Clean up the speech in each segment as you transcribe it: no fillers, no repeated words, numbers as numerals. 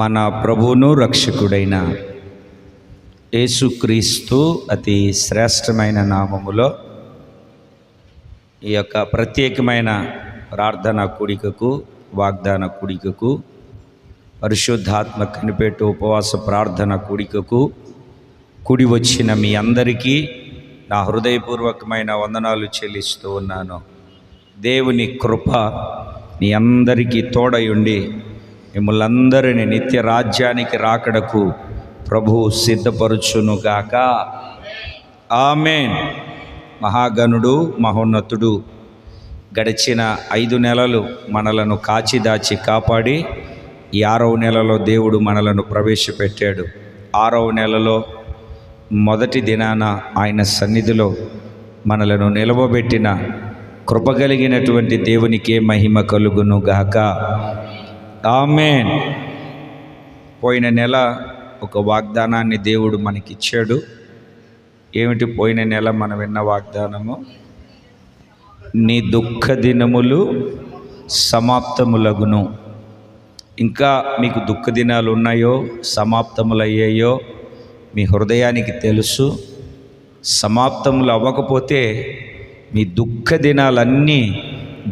మన ప్రభువును రక్షకుడైన యేసుక్రీస్తు అతి శ్రేష్టమైన నామములో ఈ యొక్క ప్రత్యేకమైన ప్రార్థన కూడికకు, వాగ్దాన కూడికకు, పరిశుద్ధాత్మ కనిపెట్టు ఉపవాస ప్రార్థన కూడికకు కూడి వచ్చిన మీ అందరికీ నా హృదయపూర్వకమైన వందనాలు చెల్లిస్తూ ఉన్నాను. దేవుని కృప మీ అందరికీ తోడయుండి మిమ్మల్ని అందరినీ నిత్య రాజ్యానికి రాకడకు ప్రభువు సిద్ధపరచునుగాక. ఆమేన్. మహాగణుడు, మహోన్నతుడు గడిచిన 5 నెలలు మనలను కాచిదాచి కాపాడి ఈ 6వ నెలలో దేవుడు మనలను ప్రవేశపెట్టాడు. 6వ నెలలో మొదటి దినాన ఆయన సన్నిధిలో మనలను నిలవబెట్టిన కృపగలిగినటువంటి దేవునికే మహిమ కలుగును గాక. ఆమేన్. పోయిన నెల ఒక వాగ్దానాన్ని దేవుడు మనకిచ్చాడు. ఏమిటి పోయిన నెల మనం విన్న వాగ్దానము? నీ దుఃఖ దినములు సమాప్తములగును. ఇంకా మీకు దుఃఖ దినాలు ఉన్నాయో, సమాప్తములయ్యాయో మీ హృదయానికి తెలుసు. సమాప్తములు అవ్వకపోతే మీ దుఃఖ దినాలన్నీ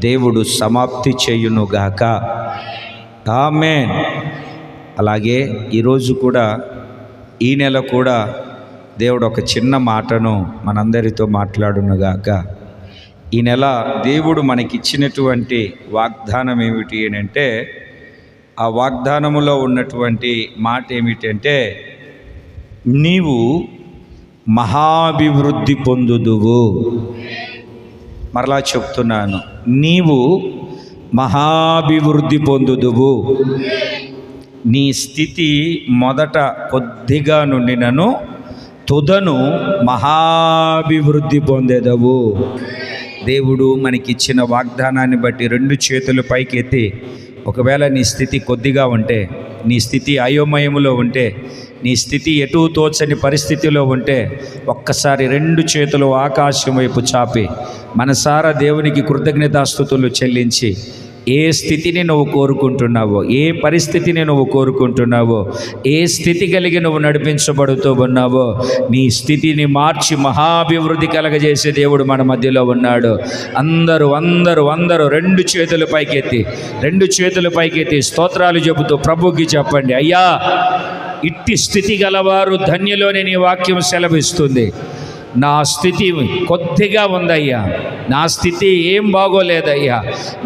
దేవుడు సమాప్తి చేయునుగాక. ఆమేన్. అలాగే ఈరోజు కూడా, ఈ నెల కూడా దేవుడు ఒక చిన్న మాటను మనందరితో మాట్లాడునుగాక. ఈ నెల దేవుడు మనకిచ్చినటువంటి వాగ్దానం ఏమిటి అంటే, ఆ వాగ్దానములో ఉన్నటువంటి మాట ఏమిటంటే, నీవు మహాభివృద్ధి పొందుదువు. మరలా చెప్తున్నాను, నీవు మహాభివృద్ధి పొందుదువు. నీ స్థితి మొదట కొద్దిగా నుండినను తుదను మహాభివృద్ధి పొందేదవు. దేవుడు మనకిచ్చిన వాగ్దానాన్ని బట్టి 2 చేతులు పైకెత్తి, ఒకవేళ నీ స్థితి కొద్దిగా ఉంటే, నీ స్థితి అయోమయములో ఉంటే, నీ స్థితి ఎటూ తోచని పరిస్థితిలో ఉంటే, ఒక్కసారి 2 చేతులు ఆకాశం వైపు చాపి మనసారా దేవునికి కృతజ్ఞతాస్తుతులు చెల్లించి, ఏ స్థితిని నువ్వు కోరుకుంటున్నావో, ఏ పరిస్థితిని నువ్వు కోరుకుంటున్నావో, ఏ స్థితి కలిగి నువ్వు నడిపించబడుతూ ఉన్నావో, నీ స్థితిని మార్చి మహాభివృద్ధి కలగజేసే దేవుడు మన మధ్యలో ఉన్నాడు. అందరూ 2 చేతులు పైకెత్తి, 2 చేతులు పైకెత్తి స్తోత్రాలు చెబుతూ ప్రభుకి చెప్పండి, అయ్యా ఇట్టి స్థితి గలవారు ధన్యులోని నీ వాక్యం సెలవిస్తుంది. నా స్థితి కొద్దిగా ఉందయ్యా, నా స్థితి ఏం బాగోలేదయ్యా,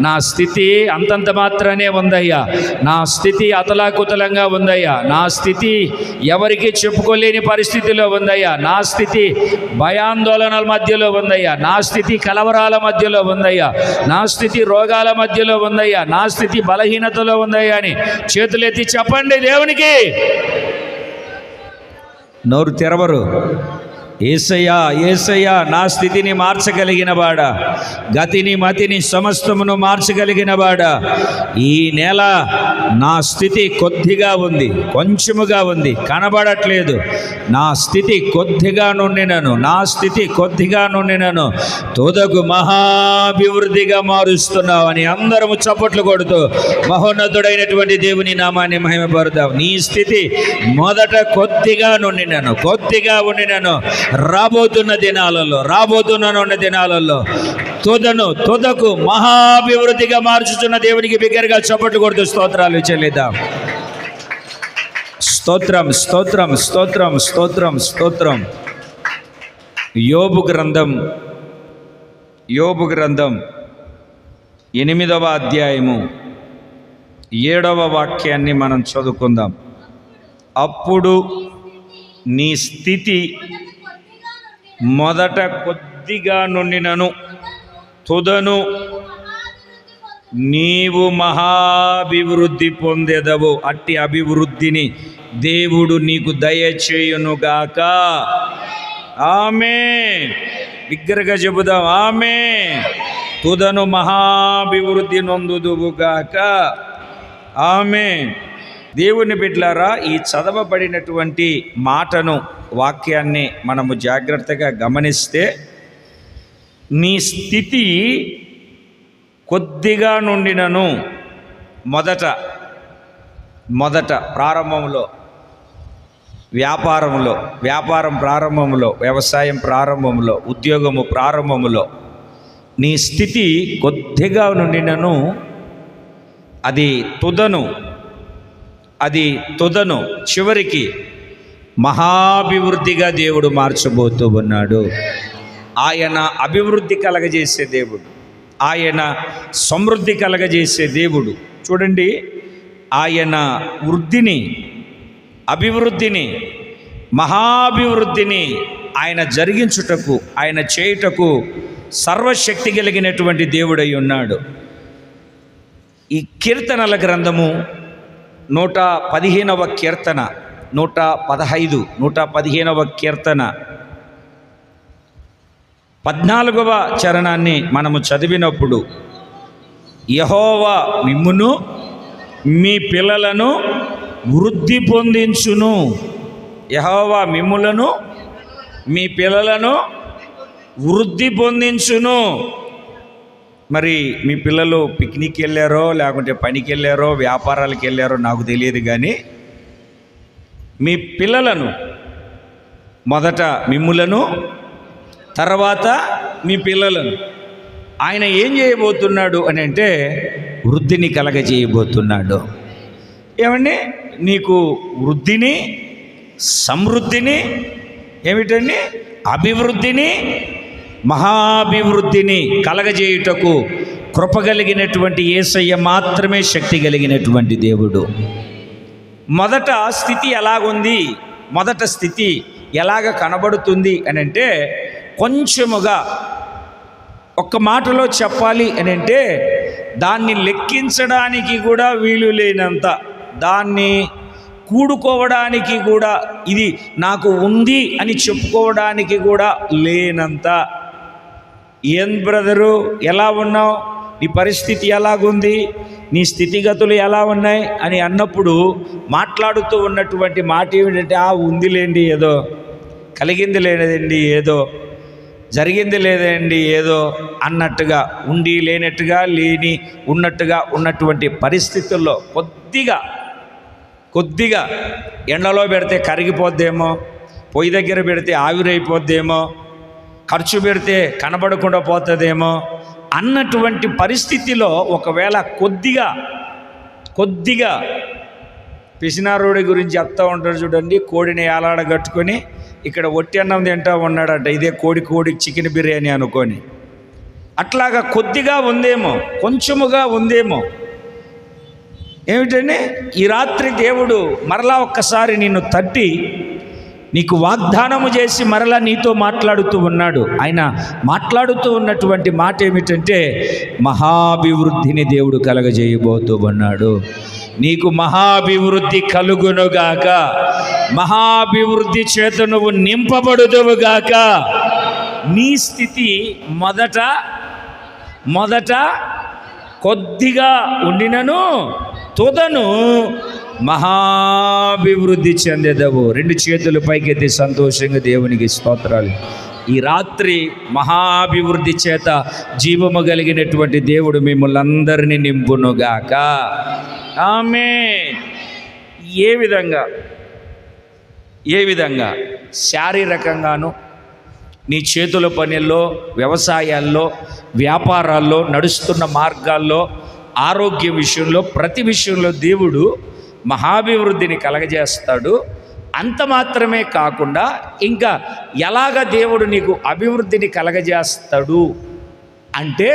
నా స్థితి అంతంత మాత్రమే ఉందయ్యా, నా స్థితి అతలాకుతలంగా ఉందయ్యా, నా స్థితి ఎవరికి చెప్పుకోలేని పరిస్థితిలో ఉందయ్యా, నా స్థితి భయాందోళనల మధ్యలో ఉందయ్యా, నా స్థితి కలవరాల మధ్యలో ఉందయ్యా, నా స్థితి రోగాల మధ్యలో ఉందయ్యా, నా స్థితి బలహీనతలో ఉందయ్యా అని చేతులెత్తి చెప్పండి దేవునికి. నోరు తెరవరు. యేసయ్యా, యేసయ్యా నా స్థితిని మార్చగలిగిన వాడా, గతిని మతిని సమస్తమును మార్చగలిగిన వాడా, ఈ నెల నా స్థితి కొద్దిగా ఉంది, కొంచెముగా ఉంది, కనబడట్లేదు, నా స్థితి కొద్దిగా నుండినను, నా స్థితి కొద్దిగా నుండినను తుదకు మహాభివృద్ధిగా మారుస్తున్నావు అని అందరము చప్పట్లు కొడుతూ మహోన్నతుడైనటువంటి దేవుని నామాన్ని మహిమపరుద్దాం. నీ స్థితి మొదట కొద్దిగా ఉండినను రాబోతున్న దినాలలో తుదకు మహాభివృద్ధిగా మార్చుతున్న దేవునికి బిగ్గరగా చప్పట్లు కొడుతూ స్తోత్రాలు చెల్లిద్దాం. స్తోత్రం, స్తోత్రం, స్తోత్రం, స్తోత్రం, స్తోత్రం. యోబు గ్రంథం 8వ అధ్యాయము 7వ వాక్యాన్ని మనం చదువుకుందాం. అప్పుడు నీ స్థితి మొదట కొద్దిగా నుండినను తుదను నీవు మహాభివృద్ధి పొందెదవు. అట్టి అభివృద్ధిని దేవుడు నీకు దయచేయునుగాక. ఆమేన్. బిగ్గరగా చెబుదాం, ఆమేన్. తుదను మహాభివృద్ధి నొందుదువుగాక. ఆమేన్. దేవుని బిడ్డలారా, ఈ చదవబడినటువంటి మాటను, వాక్యాన్ని మనము జాగ్రత్తగా గమనిస్తే, నీ స్థితి కొద్దిగా నుండినను మొదట మొదట వ్యాపారం ప్రారంభంలో, వ్యవసాయం ప్రారంభంలో, ఉద్యోగము ప్రారంభంలో నీ స్థితి కొద్దిగా నుండినను అది తుదను చివరికి మహాభివృద్ధిగా దేవుడు మార్చబోతూ ఉన్నాడు. ఆయన అభివృద్ధి కలగజేసే దేవుడు, ఆయన సమృద్ధి కలగజేసే దేవుడు. చూడండి, ఆయన అభివృద్ధిని మహాభివృద్ధిని ఆయన జరిగించుటకు, ఆయన చేయుటకు సర్వశక్తి కలిగినటువంటి దేవుడై ఉన్నాడు. ఈ కీర్తనల గ్రంథము 115వ కీర్తన, 115వ కీర్తన 14వ చరణాన్ని మనము చదివినప్పుడు, యెహోవా మిమ్మును మీ పిల్లలను వృద్ధి పొందించును. యెహోవా మిమ్ములను మీ పిల్లలను వృద్ధి పొందించును. మరి మీ పిల్లలు పిక్నిక్ వెళ్ళారో, లేకుంటే పనికి వెళ్ళారో, వ్యాపారాలకు వెళ్ళారో నాకు తెలియదు, కానీ మీ పిల్లలను, మొదట మిమ్ములను, తర్వాత మీ పిల్లలను ఆయన ఏం చేయబోతున్నాడు అని అంటే వృద్ధిని కలగజేయబోతున్నాడు. ఏమండి, నీకు వృద్ధిని, సమృద్ధిని, ఏమిటండి, అభివృద్ధిని, మహాభివృద్ధిని కలగజేయుటకు కృప కలిగినటువంటి యేసయ్య మాత్రమే శక్తి కలిగినటువంటి దేవుడు. మొదట స్థితి ఎలాగుంది, మొదట స్థితి ఎలాగ కనబడుతుంది అని అంటే, కొంచెముగా ఒక్క మాటలో చెప్పాలి అని అంటే దాన్ని లెక్కించడానికి కూడా వీలు లేనంత, దాన్ని కూడుకోవడానికి కూడా, ఇది నాకు ఉంది అని చెప్పుకోవడానికి కూడా లేనంత. ఏం బ్రదరు, ఎలా ఉన్నావు, నీ పరిస్థితి ఎలాగుంది, నీ స్థితిగతులు ఎలా ఉన్నాయి అని అన్నప్పుడు మాట్లాడుతూ ఉన్నటువంటి మాట ఏమిటంటే, ఉందిలేండి ఏదో, కలిగింది లేదండి ఏదో, జరిగింది లేదండి ఏదో అన్నట్టుగా, ఉండి లేనట్టుగా, లేని ఉన్నట్టుగా ఉన్నటువంటి పరిస్థితుల్లో కొద్దిగా ఎండలో పెడితే కరిగిపోద్దేమో, పొయ్యి దగ్గర పెడితే ఆవిరైపోద్దేమో, ఖర్చు పెడితే కనబడకుండా పోతుందేమో అన్నటువంటి పరిస్థితిలో ఒకవేళ కొద్దిగా పిసినారోడి గురించి చెప్తూ ఉంటారు చూడండి, కోడిని ఏలాడగట్టుకొని ఇక్కడ ఒట్టి అన్నం తింటూ ఉన్నాడట, ఇదే కోడి చికెన్ బిర్యానీ అనుకొని. అట్లాగా కొద్దిగా ఉందేమో, కొంచెముగా ఉందేమో. ఏమిటండి, ఈ రాత్రి దేవుడు మరలా ఒక్కసారి నిన్ను తట్టి నీకు వాగ్దానము చేసి మరలా నీతో మాట్లాడుతూ ఉన్నాడు. ఆయన మాట్లాడుతూ ఉన్నటువంటి మాట ఏమిటంటే, మహాభివృద్ధిని దేవుడు కలగజేయబోతూ ఉన్నాడు. నీకు మహాభివృద్ధి కలుగునుగాక, మహాభివృద్ధి చేత నువ్వు నింపబడుదువుగాక. నీ స్థితి మొదట కొద్దిగా ఉండినను తుదను మహాభివృద్ధి చెందేదవు. రెండు చేతులు పైకెత్తి సంతోషంగా దేవునికి స్తోత్రాలు. ఈ రాత్రి మహాభివృద్ధి చేత జీవము కలిగినటువంటి దేవుడు మిమ్మల్ని అందరినీ నింపునుగాక. ఆమేన్. ఏ విధంగా శారీరకంగాను, నీ చేతుల పనుల్లో, వ్యవసాయాల్లో, వ్యాపారాల్లో, నడుస్తున్న మార్గాల్లో, ఆరోగ్య విషయంలో, ప్రతి విషయంలో దేవుడు మహాభివృద్ధిని కలగజేస్తాడు. అంత మాత్రమే కాకుండా ఇంకా ఎలాగ దేవుడు నీకు అభివృద్ధిని కలగజేస్తాడు అంటే,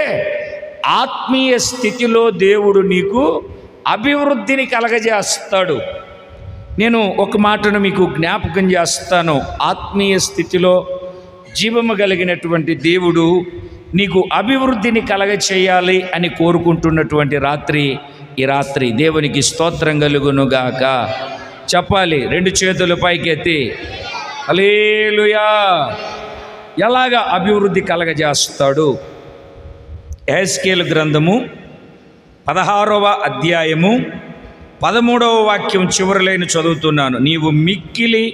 ఆత్మీయ స్థితిలో దేవుడు నీకు అభివృద్ధిని కలగజేస్తాడు. నేను ఒక మాటను మీకు జ్ఞాపకం చేస్తాను. ఆత్మీయ స్థితిలో జీవము కలిగినటువంటి దేవుడు నీకు అభివృద్ధిని కలగచేయాలి అని కోరుకుంటున్నటువంటి ఈ రాత్రి దేవునికి స్తోత్రం కలుగునుగాక. చెప్పాలి, రెండు చేతులు పైకెత్తి హల్లెలూయా. ఎలాగా అభివృద్ధి కలగజేస్తాడు? యెహెజ్కేలు గ్రంథము 16వ అధ్యాయము 13వ వాక్యం చివరిలైన చదువుతున్నాను. నీవు మిక్కిలి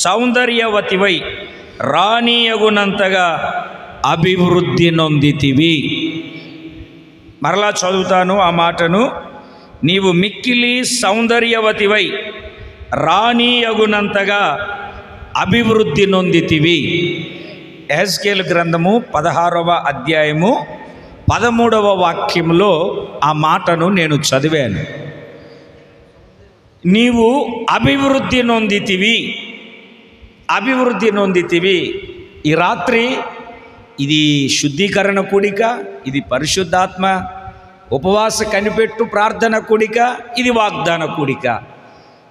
సౌందర్యవతివై రాణీయగునంతగా అభివృద్ధి నొందితివి. మరలా చదువుతాను ఆ మాటను. నీవు మిక్కిలి సౌందర్యవతివై రాణీయగునంతగా అభివృద్ధి నొందితివి. యెహెజ్కేలు గ్రంథము 16వ అధ్యాయము 13వ వాక్యంలో ఆ మాటను నేను చదివాను. నీవు అభివృద్ధి నొందితివి, అభివృద్ధి నొందితివి. ఈ రాత్రి ఇది శుద్ధీకరణ కూడిక, ఇది పరిశుద్ధాత్మ ఉపవాస కనిపెట్టు ప్రార్థన కూడిక, ఇది వాగ్దాన కూడిక.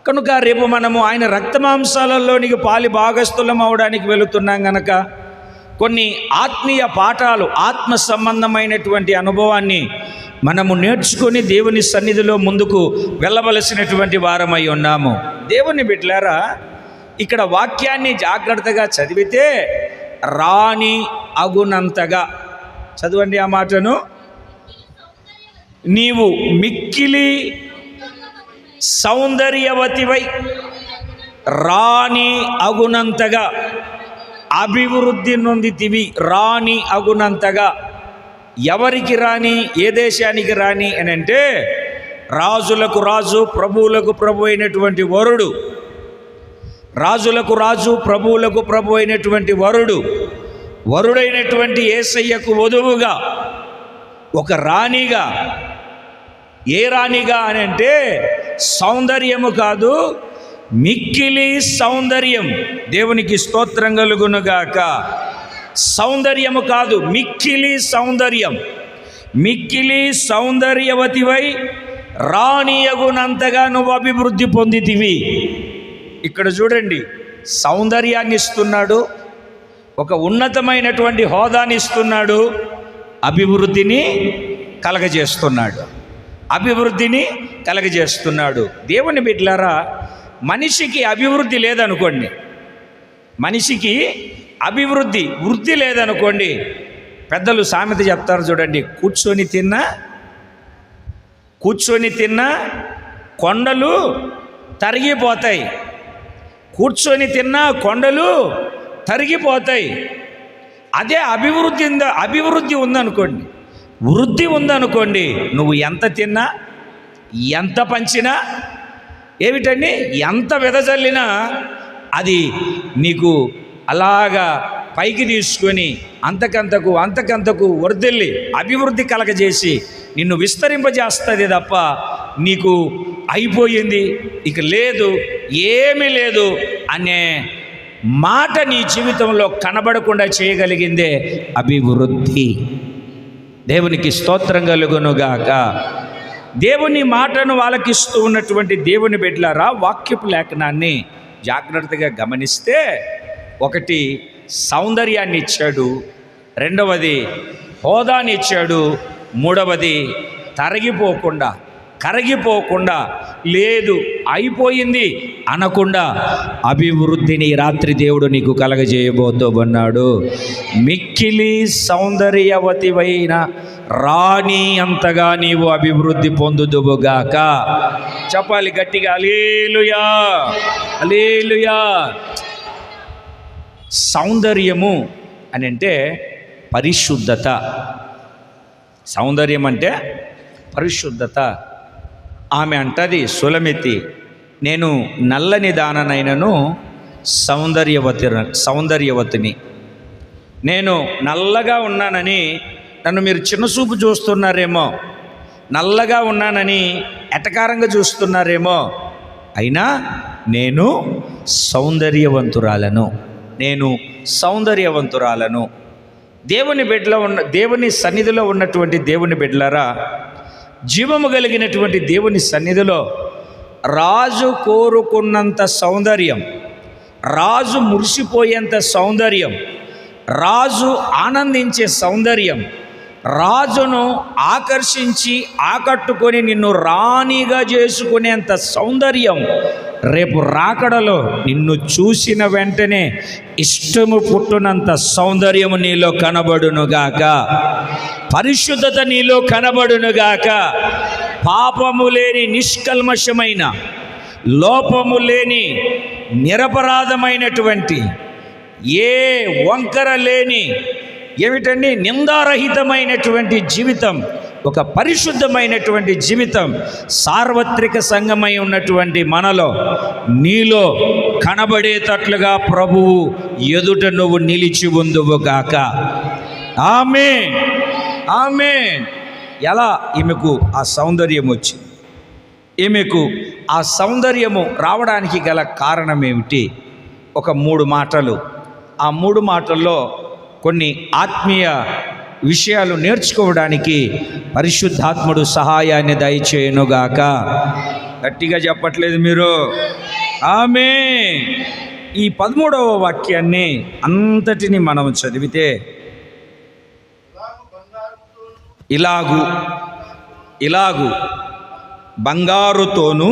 కనుక రేపు మనము ఆయన రక్తమాంసాలలోనికి పాలి భాగస్థులం అవడానికి వెళుతున్నాం గనక కొన్ని ఆత్మీయ పాఠాలు, ఆత్మ సంబంధమైనటువంటి అనుభవాన్ని మనము నేర్చుకొని దేవుని సన్నిధిలో ముందుకు వెళ్ళవలసినటువంటి వారమై ఉన్నాము. దేవుని బిడ్డలారా, ఇక్కడ వాక్యాన్ని జాగ్రత్తగా చదివితే రాణి అగునంతగా, చదవండి ఆ మాటను, నీవు మిక్కిలి సౌందర్యవతివై రాణి అగునంతగా అభివృద్ధి నొందితివి. రాణి అగునంతగా, ఎవరికి రాణి, ఏ దేశానికి రాణి అని అంటే, రాజులకు రాజు ప్రభువులకు ప్రభు అయినటువంటి వరుడు, రాజులకు రాజు ప్రభువులకు ప్రభు అయినటువంటి వరుడు, వరుడైనటువంటి యేసయ్యకు వధువుగా, ఒక రాణిగా. ఏ రాణిగా అని అంటే సౌందర్యము కాదు, మిక్కిలి సౌందర్యం. దేవునికి స్తోత్రం కలుగునుగాక. సౌందర్యము కాదు, మిక్కిలి సౌందర్యం. మిక్కిలి సౌందర్యవతివై రాణియగునంతగా నువ్వు అభివృద్ధి పొందితివి. ఇక్కడ చూడండి, సౌందర్యాన్ని ఇస్తున్నాడు, ఒక ఉన్నతమైనటువంటి హోదాని ఇస్తున్నాడు, అభివృద్ధిని కలగజేస్తున్నాడు, అభివృద్ధిని కలగజేస్తున్నాడు. దేవుని బిడ్డలారా, మనిషికి అభివృద్ధి లేదనుకోండి, మనిషికి అభివృద్ధి వృద్ధి లేదనుకోండి, పెద్దలు సామెత చెప్తారు చూడండి, కూర్చొని తిన్నా కొండలు తరిగిపోతాయి, కూర్చొని తిన్నా కొండలు తరిగిపోతాయి. అదే అభివృద్ధి ఉందనుకోండి, వృద్ధి ఉందనుకోండి, నువ్వు ఎంత తిన్నా, ఎంత పంచినా, ఏమిటండి, ఎంత వెదజల్లినా అది నీకు అలాగా పైకి తీసుకొని అంతకంతకు వర్ధిల్లి అభివృద్ధి కలగజేసి నిన్ను విస్తరింపజేస్తుంది తప్ప నీకు అయిపోయింది, ఇక లేదు, ఏమీ లేదు అనే మాట నీ జీవితంలో కనబడకుండా చేయగలిగిందే అభివృద్ధి. దేవునికి స్తోత్రం కలుగునుగాక. దేవుని మాటను వాళ్ళకిస్తూ ఉన్నటువంటి దేవుని బిడ్డలారా, వాక్యపు లేఖనాన్ని జాగ్రత్తగా గమనిస్తే, ఒకటి సౌందర్యాన్ని ఇచ్చాడు, రెండవది హోదాని ఇచ్చాడు, మూడవది కరిగిపోకుండా లేదు అయిపోయింది అనకుండా అభివృద్ధిని రాత్రి దేవుడు నీకు కలగజేయబోతున్నాడు. మిక్కిలి సౌందర్యవతివైన రాణి అంతగా నీవు అభివృద్ధి పొందుదువుగాక. చెప్పాలి గట్టిగా, హల్లెలూయా, హల్లెలూయా. సౌందర్యము అని అంటే పరిశుద్ధత. సౌందర్యం అంటే పరిశుద్ధత. ఆమె అంటది సులమితి, నేను నల్లని దాననైనను సౌందర్యవతిని. నేను నల్లగా ఉన్నానని నన్ను మీరు చిన్నచూపు చూస్తున్నారేమో, నల్లగా ఉన్నానని ఎటకారంగా చూస్తున్నారేమో, అయినా నేను సౌందర్యవంతురాలను. దేవుని సన్నిధిలో ఉన్నటువంటి దేవుని బిడ్డలారా, జీవము కలిగినటువంటి దేవుని సన్నిధిలో రాజు కోరుకున్నంత సౌందర్యం, రాజు మురిసిపోయేంత సౌందర్యం, రాజు ఆనందించే సౌందర్యం, రాజును ఆకర్షించి ఆకట్టుకొని నిన్ను రాణిగా చేసుకునేంత సౌందర్యం రేపు రాకడలో నిన్ను చూసిన వెంటనే ఇష్టము పుట్టునంత సౌందర్యము నీలో కనబడునుగాక, పరిశుద్ధత నీలో కనబడునుగాక, పాపము లేని నిష్కల్మషమైన, లోపము లేని నిరపరాధమైనటువంటి, ఏ వంకర లేని, ఏమిటండి, నిందారహితమైనటువంటి జీవితం ఒక పరిశుద్ధమైనటువంటి జీవితం సార్వత్రిక సంఘమై ఉన్నటువంటి మనలో నీలో కనబడేటట్లుగా ప్రభువు ఎదుట నువ్వు నిలిచి ఉందువుగాక. ఆమేన్, ఆమేన్. ఎలా ఈమెకు ఆ సౌందర్యం వచ్చింది? ఈమెకు ఆ సౌందర్యము రావడానికి గల కారణం ఏమిటి? ఒక 3 మాటలు. ఆ 3 మాటల్లో కొన్ని ఆత్మీయ విషయాలు నేర్చుకోవడానికి పరిశుద్ధాత్ముడు సహాయాన్ని దయచేయునుగాక. గట్టిగా చెప్పట్లేదు మీరు? ఆమేన్. ఈ 13వ వాక్యాన్ని అంతటిని మనం చదివితే ఇలాగు బంగారుతోనూ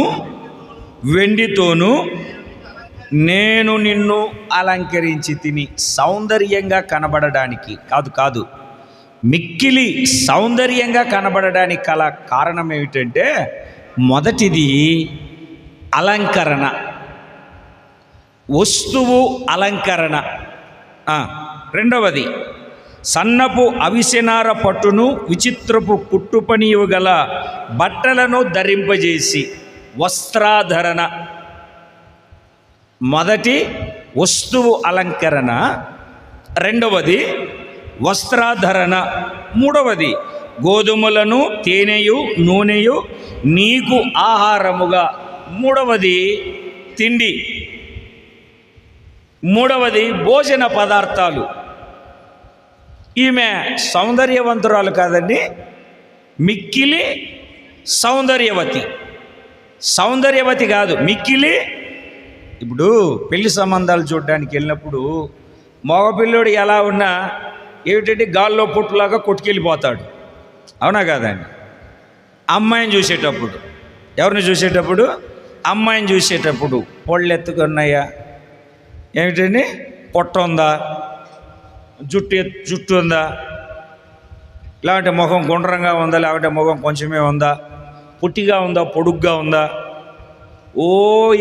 వెండితోనూ నేను నిన్ను అలంకరించి తిని. సౌందర్యంగా కనబడడానికి కాదు, మిక్కిలి సౌందర్యంగా కనబడడానికి గల కారణం ఏమిటంటే, మొదటిది అలంకరణ, వస్తువు అలంకరణ. రెండవది సన్నపు అవిసెనార పట్టును విచిత్రపు కుట్టుపనియు గల బట్టలను ధరింపజేసి వస్త్రాధరణ. మొదటి వస్తువు అలంకరణ, రెండవది వస్త్రాధరణ, మూడవది గోధుమలను తేనెయు నూనెయు నీకు ఆహారముగా. మూడవది తిండి, మూడవది భోజన పదార్థాలు. ఈమె సౌందర్యవంతురాలు కాదండి, మిక్కిలి సౌందర్యవతి కాదు, మిక్కిలి. ఇప్పుడు పెళ్లి సంబంధాలు చూడడానికి వెళ్ళినప్పుడు మగపిల్లోడు ఎలా ఉన్నా ఏమిటంటే గాల్లో పుట్టులాగా కొట్టుకెళ్ళిపోతాడు, అవునా కాదండి? అమ్మాయిని చూసేటప్పుడు, ఎవరిని చూసేటప్పుడు? అమ్మాయిని చూసేటప్పుడు పొళ్ళు ఎత్తుకున్నాయా, ఏమిటండి పొట్ట ఉందా, జుట్టు ఉందా, లేకపోతే ముఖం గుండ్రంగా ఉందా, లేకపోతే ముఖం కొంచెమే ఉందా, పుట్టిగా ఉందా, పొడుగ్గా ఉందా,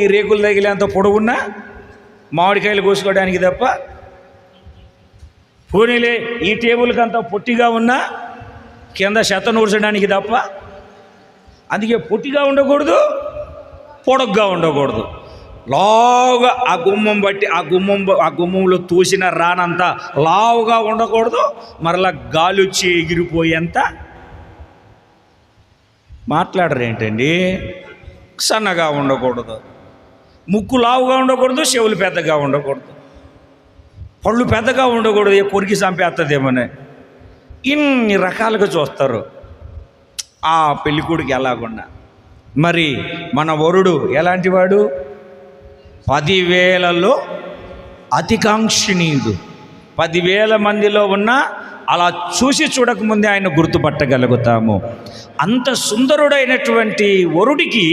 ఈ రేకులు తగిలేంత పొడుగున్నా మామిడికాయలు కోసుకోవడానికి తప్ప, పోనీలే ఈ టేబుల్కి అంతా పొట్టిగా ఉన్నా కింద చెత్త నూర్చడానికి తప్ప. అందుకే పొట్టిగా ఉండకూడదు, పొడుగ్గా ఉండకూడదు. లావుగా ఆ గుమ్మంలో తూసిన రానంతా లావుగా ఉండకూడదు, మరలా గాలిచ్చి ఎగిరిపోయేంత మాట్లాడరేంటండి. సన్నగా ఉండకూడదు, ముక్కు లావుగా ఉండకూడదు, చెవులు పెద్దగా ఉండకూడదు, పళ్ళు పెద్దగా ఉండకూడదు, కొరికి చంపేస్తుందేమోనే. ఇన్ని రకాలుగా చూస్తారు ఆ పెళ్ళికొడుకు ఎలాగున్నా. మరి మన వరుడు ఎలాంటి వాడు? 10,000లో అతికాంక్షణీయుడు. 10,000 మందిలో ఉన్న అలా చూసి చూడకముందే ఆయన గుర్తుపట్టగలుగుతాము. అంత సుందరుడైనటువంటి వరుడికి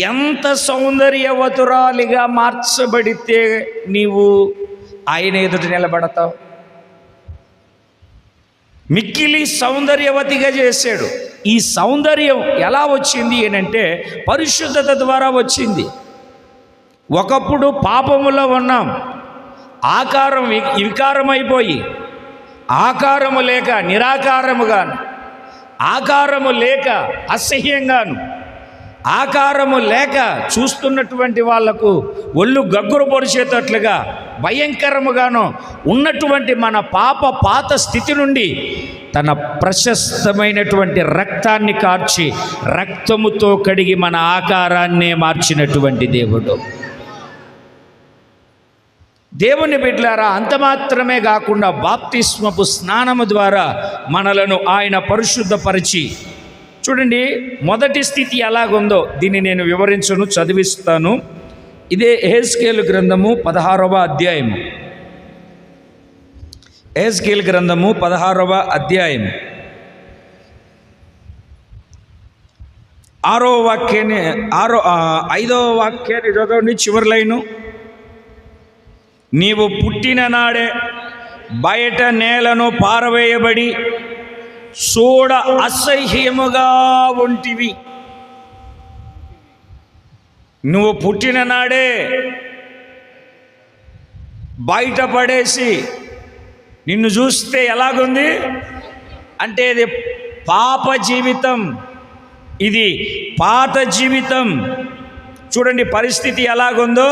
ఎంత సౌందర్యవతురాలిగా మార్చబడితే నీవు ఆయన ఎదుట నిలబడతావు? మిక్కిలి సౌందర్యవతిగా చేశాడు. ఈ సౌందర్యం ఎలా వచ్చింది అంటే పరిశుద్ధత ద్వారా వచ్చింది. ఒకప్పుడు పాపములో ఉన్నాం, ఆకారం వికారమైపోయి, ఆకారము లేక నిరాకారముగాను, ఆకారము లేక అసహ్యంగాను, ఆకారము లేక చూస్తున్నటువంటి వాళ్లకు ఒళ్ళు గగ్గురు పొడిచేటట్లుగా భయంకరముగాను ఉన్నటువంటి మన పాత స్థితి నుండి తన ప్రశస్తమైనటువంటి రక్తాన్ని కార్చి రక్తముతో కడిగి మన ఆకారాన్నే మార్చినటువంటి దేవుడు. దేవుని బిడ్డలారా, అంత మాత్రమే కాకుండా బాప్తిస్మపు స్నానము ద్వారా మనలను ఆయన పరిశుద్ధపరిచి, చూడండి మొదటి స్థితి ఎలాగుందో దీన్ని నేను వివరించను, చదివిస్తాను. ఇదే యెహెజ్కేలు గ్రంథము 16వ అధ్యాయము. యెహెజ్కేలు గ్రంథము 16వ అధ్యాయము 5వ వాక్యాన్ని చదవండి. చివరి లైను, నీవు పుట్టిన నాడే బయట నేలను పారవేయబడి చూడ అసహ్యముగా ఉంటివి. నువ్వు పుట్టిన నాడే బయట పడేసి నిన్ను చూస్తే ఎలాగుంది అంటే ఇది పాప జీవితం, ఇది పాత జీవితం. చూడండి పరిస్థితి ఎలాగుందో.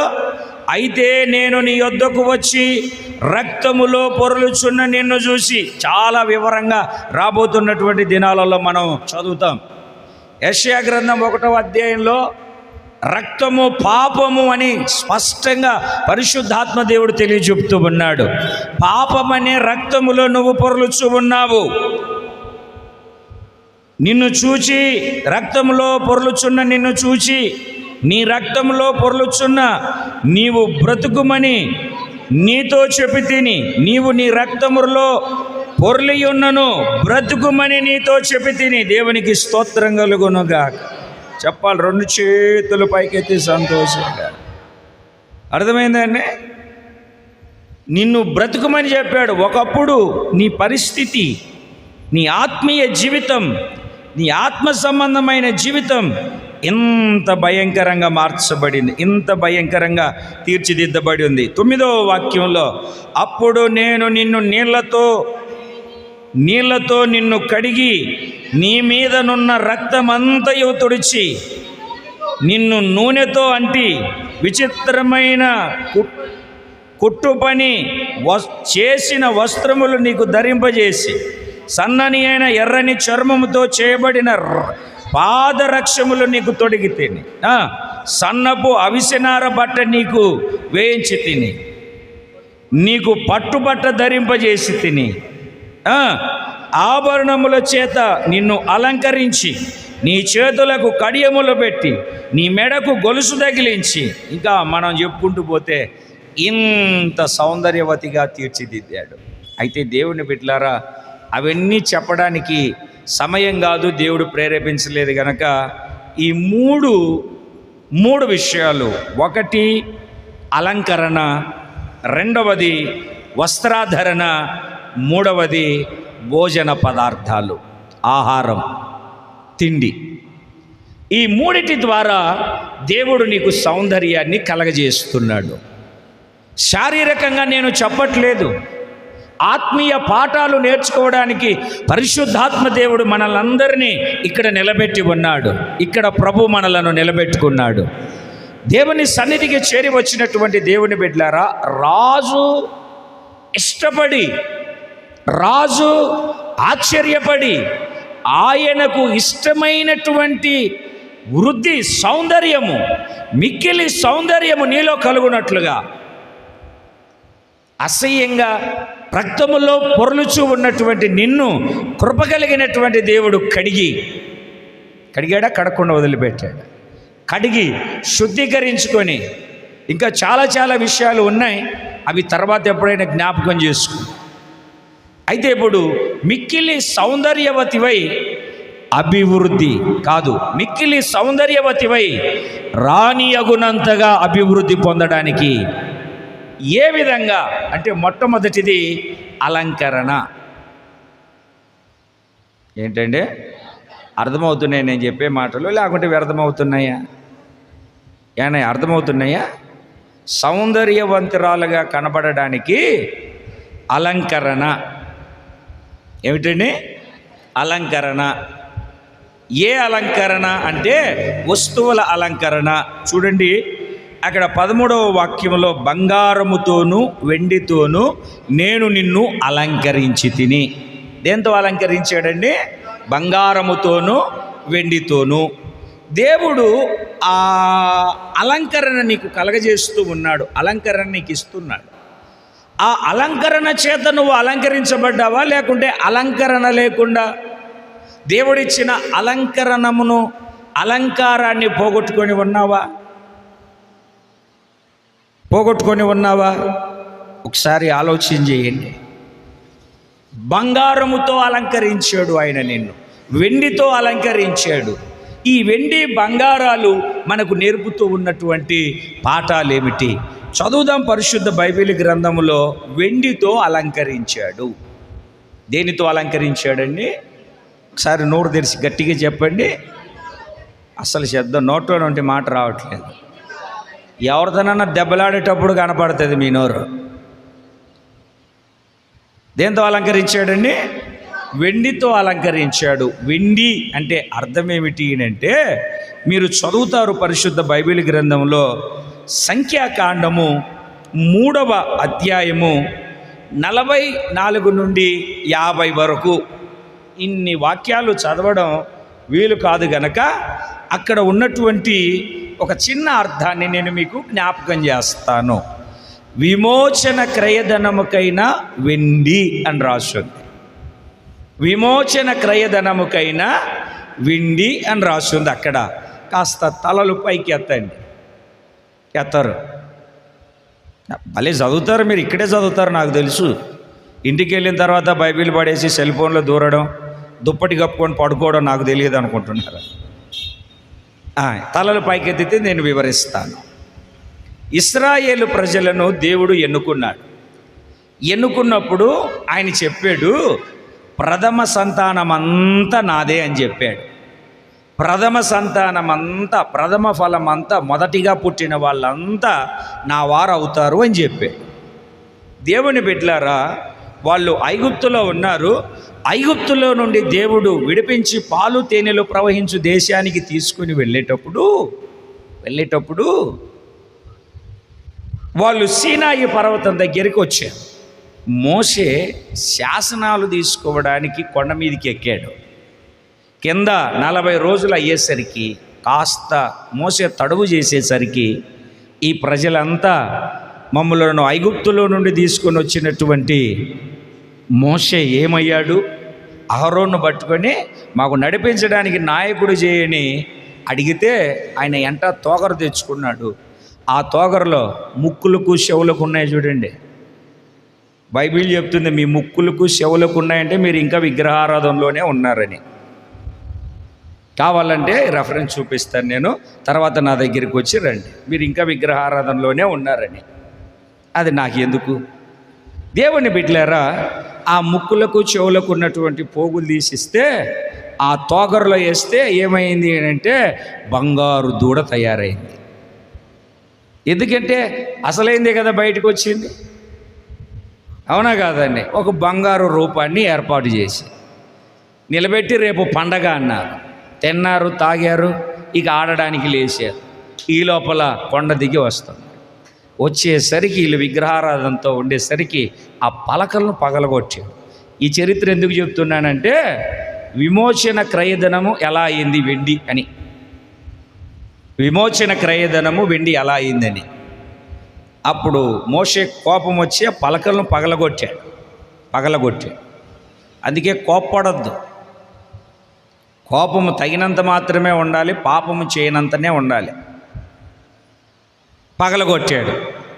అయితే నేను నీ యొద్దకు వచ్చి రక్తములో పొరలుచున్న నిన్ను చూసి, చాలా వివరంగా రాబోతున్నటువంటి దినాలలో మనం చదువుతాం. యెషయా గ్రంథం 1వ అధ్యాయంలో రక్తము పాపము అని స్పష్టంగా పరిశుద్ధాత్మ దేవుడు తెలియజెప్తూ ఉన్నాడు. పాపమనే రక్తములో నువ్వు పొరలుచు ఉన్నావు. నిన్ను చూచి, రక్తములో పొరలుచున్న నిన్ను చూచి, నీ రక్తంలో పొరలుచున్న నీవు బ్రతుకుమని నీతో చెప్పి తిని, నీవు నీ రక్తములో పొర్లి ఉన్నను బ్రతుకుమని నీతో చెప్పి తిని. దేవునికి స్తోత్రం కలుగునుగా. చెప్పాలి, 2 చేతులు పైకెత్తి సంతోషంగా. అర్థమైందండి? నిన్ను బ్రతుకుమని చెప్పాడు. ఒకప్పుడు నీ పరిస్థితి, నీ ఆత్మీయ జీవితం, నీ ఆత్మ సంబంధమైన జీవితం ఇంత భయంకరంగా మార్చబడింది, ఇంత భయంకరంగా తీర్చిదిద్దబడి ఉంది. 9వ వాక్యంలో, అప్పుడు నేను నిన్ను నీళ్లతో నిన్ను కడిగి నీ మీదనున్న రక్తమంతయు తుడిచి నిన్ను నూనెతో అంటి విచిత్రమైన కుట్టు పని చేసిన వస్త్రములు నీకు ధరింపజేసి సన్నని అయిన ఎర్రని చర్మముతో చేయబడిన పాదరక్షములు నీకు తొడిగి తిని, సన్నపు అవిసెనార బట్ట నీకు వేయించి తిని, నీకు పట్టుబట్ట ధరింపజేసి తిని, ఆభరణముల చేత నిన్ను అలంకరించి, నీ చేతులకు కడియములు పెట్టి, నీ మెడకు గొలుసు తగిలించి, ఇంకా మనం చెప్పుకుంటూ పోతే ఇంత సౌందర్యవతిగా తీర్చిదిద్దాడు. అయితే దేవుని బిడ్డలారా, అవన్నీ చెప్పడానికి సమయం కాదు, దేవుడు ప్రేరేపించలేదు గనక ఈ మూడు విషయాలు, ఒకటి అలంకరణ, రెండవది వస్త్రాధరణ, మూడవది భోజన పదార్థాలు, ఆహారం, తిండి. ఈ మూడిటి ద్వారా దేవుడు నీకు సౌందర్యాన్ని కలగజేస్తున్నాడు. శారీరకంగా నేను చెప్పట్లేదు, ఆత్మీయ పాఠాలు నేర్చుకోవడానికి పరిశుద్ధాత్మ దేవుడు మనలందరినీ ఇక్కడ నిలబెట్టి ఉన్నాడు. ఇక్కడ ప్రభు మనలను నిలబెట్టుకున్నాడు. దేవుని సన్నిధికి చేరి వచ్చినటువంటి దేవుని బిడ్డలారా, రాజు ఇష్టపడి, రాజు ఆశ్చర్యపడి, ఆయనకు ఇష్టమైనటువంటి వృద్ధి, సౌందర్యము, మిక్కిలి సౌందర్యము నీలో కలుగునట్లుగా అసహ్యంగా రక్తములో పొరలుచూ ఉన్నటువంటి నిన్ను కృప కలిగినటువంటి దేవుడు కడిగాడా? కడకుండా వదిలిపెట్టాడు. కడిగి శుద్ధీకరించుకొని, ఇంకా చాలా విషయాలు ఉన్నాయి, అవి తర్వాత ఎప్పుడైనా జ్ఞాపకం చేసుకో. అయితే ఇప్పుడు మిక్కిలి సౌందర్యవతివై అభివృద్ధి కాదు, మిక్కిలి సౌందర్యవతివై రానియగునంతగా అభివృద్ధి పొందడానికి ఏ విధంగా అంటే, మొట్టమొదటిది అలంకరణ. ఏంటంటే అర్థమవుతున్నాయి నేను చెప్పే మాటలు, లేకుంటే వ్యర్థమవుతున్నాయా? ఏమైనా అర్థమవుతున్నాయా? సౌందర్యవంతురాలుగా కనబడడానికి అలంకరణ. ఏమిటండి అలంకరణ? ఏ అలంకరణ అంటే వస్తువుల అలంకరణ. చూడండి అక్కడ 13వ వాక్యంలో, బంగారముతోనూ వెండితోనూ నేను నిన్ను అలంకరించి తిని. దేంతో అలంకరించాడండి? బంగారముతోనూ వెండితోనూ. దేవుడు ఆ అలంకరణ నీకు కలగజేస్తూ ఉన్నాడు, అలంకరణ నీకు ఇస్తున్నాడు. ఆ అలంకరణ చేత నువ్వు అలంకరించబడ్డావా, లేకుంటే అలంకరణ లేకుండా దేవుడిచ్చిన అలంకారాన్ని పోగొట్టుకొని ఉన్నావా? ఒకసారి ఆలోచన చేయండి. బంగారముతో అలంకరించాడు ఆయన నిన్ను, వెండితో అలంకరించాడు. ఈ వెండి బంగారాలు మనకు నేర్పుతూ ఉన్నటువంటి పాఠాలు ఏమిటి? చదువుదాం పరిశుద్ధ బైబిల్ గ్రంథములో. వెండితో అలంకరించాడు. దేనితో అలంకరించాడండి? ఒకసారి నోరు తెరిచి గట్టిగా చెప్పండి. అసలు శబ్దం నోట్లో నుండి మాట రావట్లేదు. ఎవరితోనన్నా దెబ్బలాడేటప్పుడు కనపడుతుంది మీ నోరు. దేంతో అలంకరించాడండి? వెండితో అలంకరించాడు. వెండి అంటే అర్థం ఏమిటి అంటే, మీరు చదువుతారు పరిశుద్ధ బైబిల్ గ్రంథంలో సంఖ్యాకాండము 3వ అధ్యాయము 44 నుండి 50 వరకు. ఇన్ని వాక్యాలు చదవడం వీలు కాదు గనక అక్కడ ఉన్నటువంటి ఒక చిన్న అర్థాన్ని నేను మీకు జ్ఞాపకం చేస్తాను. విమోచన క్రయధనముకైన వెండి అని రాస్తుంది. విమోచన క్రయధనముకైన వెండి అని రాస్తుంది. అక్కడ కాస్త తలలు పైకి ఎత్తారు. భలే చదువుతారు మీరు, ఇక్కడే చదువుతారు నాకు తెలుసు. ఇంటికి వెళ్ళిన తర్వాత బైబిల్ పడేసి సెల్ ఫోన్లో దూరడం, దుప్పటి కప్పుకొని పడుకోవడం నాకు తెలియదు అనుకుంటున్నారు. తలలు పైకెత్తితే నేను వివరిస్తాను. ఇశ్రాయేలు ప్రజలను దేవుడు ఎన్నుకున్నప్పుడు ఆయన చెప్పాడు, ప్రథమ సంతానమంతా నాదే అని చెప్పాడు. ప్రథమ సంతానమంతా, ప్రథమ ఫలమంతా, మొదటిగా పుట్టిన వాళ్ళంతా నా వారు అవుతారు అని చెప్పాడు. దేవుని బిడ్డలారా, వాళ్ళు ఐగుప్తులో ఉన్నారు. ఐగుప్తులో నుండి దేవుడు విడిపించి పాలు తేనెలు ప్రవహించు దేశానికి తీసుకుని వెళ్ళేటప్పుడు వాళ్ళు సీనాయి పర్వతం దగ్గరికి వచ్చారు. మోషే శాసనాలు తీసుకోవడానికి కొండ మీదకి ఎక్కాడు. కింద 40 రోజులు అయ్యేసరికి, కాస్త మోసే తడువు చేసేసరికి, ఈ ప్రజలంతా మమ్మలను ఐగుప్తులో నుండి తీసుకొని వచ్చినటువంటి మోషే ఏమయ్యాడు? అహరోను పట్టుకొని మాకు నడిపించడానికి నాయకుడు చేయని అడిగితే ఆయన ఎంట తోగరు తెచ్చుకున్నాడు. ఆ తోగరలో ముక్కులకు చెవులకు ఉన్నాయి చూడండి. బైబిల్ చెప్తుంది మీ ముక్కులకు చెవులకు ఉన్నాయంటే మీరు ఇంకా విగ్రహారాధనలోనే ఉన్నారని. కావాలంటే రెఫరెన్స్ చూపిస్తాను నేను, తర్వాత నా దగ్గరికి వచ్చి రండి, మీరు ఇంకా విగ్రహారాధనలోనే ఉన్నారని. అది నాకు ఎందుకు? దేవుని బిడ్డలారా, ఆ ముక్కులకు చెవులకు ఉన్నటువంటి పోగులు తీసిస్తే ఆ తోగరలో వేస్తే ఏమైంది అంటే బంగారు దూడ తయారైంది. ఎందుకంటే అసలైందే కదా బయటకు వచ్చింది, అవునా కాదండి? ఒక బంగారు రూపాన్ని ఏర్పాటు చేసి నిలబెట్టి రేపు పండగ అన్నారు. తిన్నారు, తాగారు, ఇక ఆడడానికి లేచారు. ఈ లోపల కొండ దిగి వస్తుంది. వచ్చేసరికి వీళ్ళు విగ్రహారాధనతో ఉండేసరికి ఆ పలకలను పగలగొట్టాడు. ఈ చరిత్ర ఎందుకు చెప్తున్నానంటే, విమోచన క్రయధనము ఎలా అయింది వెండి అని. విమోచన క్రయధనము వెండి ఎలా అయిందని. అప్పుడు మోషే కోపం వచ్చి ఆ పలకలను పగలగొట్టాడు. అందుకే కోప్పడద్దు. కోపము తగినంత మాత్రమే ఉండాలి, పాపము చేయనంతనే ఉండాలి.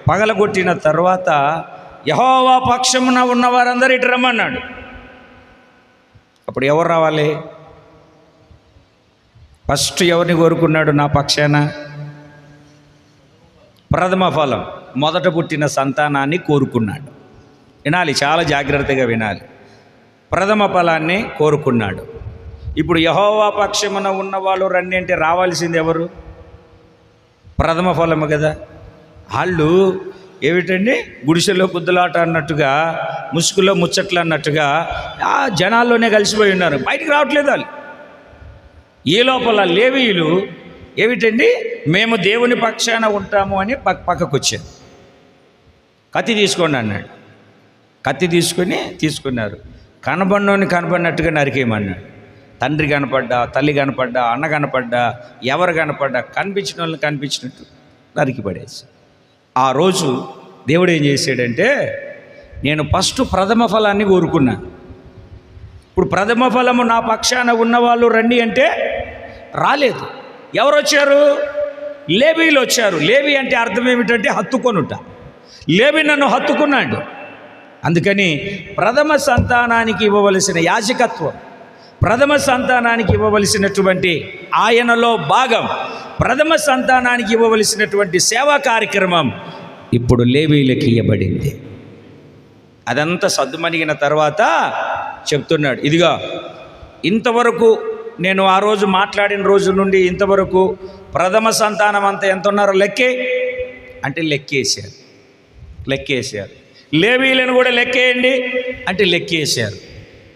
పగలగొట్టిన తర్వాత యెహోవా పక్షమున ఉన్న వారందరూ ఇటు రమ్మన్నాడు. అప్పుడు ఎవరు రావాలి? ఫస్ట్ ఎవరిని కోరుకున్నాడు? నా పక్షాన ప్రథమ ఫలం, మొదట పుట్టిన సంతానాన్ని కోరుకున్నాడు. వినాలి, చాలా జాగ్రత్తగా వినాలి. ప్రథమ ఫలాన్ని కోరుకున్నాడు. ఇప్పుడు యెహోవా పక్షమున ఉన్నవాళ్ళు రండి అంటే రావాల్సింది ఎవరు? ప్రథమ ఫలము కదా. వాళ్ళు ఏమిటండి, గుడిసెలో గుద్దులాట అన్నట్టుగా, ముసుగులో ముచ్చట్లు అన్నట్టుగా ఆ జనాల్లోనే కలిసిపోయి ఉన్నారు, బయటికి రావట్లేదు వాళ్ళు. ఈ లోపల లేవీయులు ఏమిటండి, మేము దేవుని పక్షాన ఉంటాము అని పక్కకు వచ్చారు. కత్తి తీసుకోండి అన్నాడు. కత్తి తీసుకున్నారు. కనబడినట్టుగా నరికేయమన్నాడు. తండ్రి కనపడ్డా, తల్లి కనపడ్డా, అన్న కనపడ్డా, ఎవరు కనపడ్డా కనిపించిన వాళ్ళని కనిపించినట్టు నరికి పడేసి. ఆ రోజు దేవుడు ఏం చేశాడంటే, నేను ఫస్ట్ ప్రథమ ఫలాన్ని కోరుకున్నాను. ఇప్పుడు ప్రథమ ఫలము నా పక్షాన ఉన్నవాళ్ళు రండి అంటే రాలేదు. ఎవరు వచ్చారు? లేవీలు వచ్చారు. లేవి అంటే అర్థం ఏమిటంటే హత్తుకొనుట. లేవి నన్ను హత్తుకున్నాడు. అందుకని ప్రథమ సంతానానికి ఇవ్వవలసిన యాజకత్వం, ప్రథమ సంతానానికి ఇవ్వవలసినటువంటి ఆయనలో భాగం, ప్రథమ సంతానానికి ఇవ్వవలసినటువంటి సేవా కార్యక్రమం ఇప్పుడు లేవీయులకి ఇవ్వబడింది. అదంతా సద్దుమణిగిన తర్వాత చెప్తున్నాడు, ఇదిగా ఇంతవరకు నేను ఆ రోజు మాట్లాడిన రోజు నుండి ఇంతవరకు ప్రథమ సంతానం అంతా ఎంత ఉన్నారో లెక్కేశారు. లేవీయులను కూడా లెక్కేయండి అంటే లెక్కేశారు.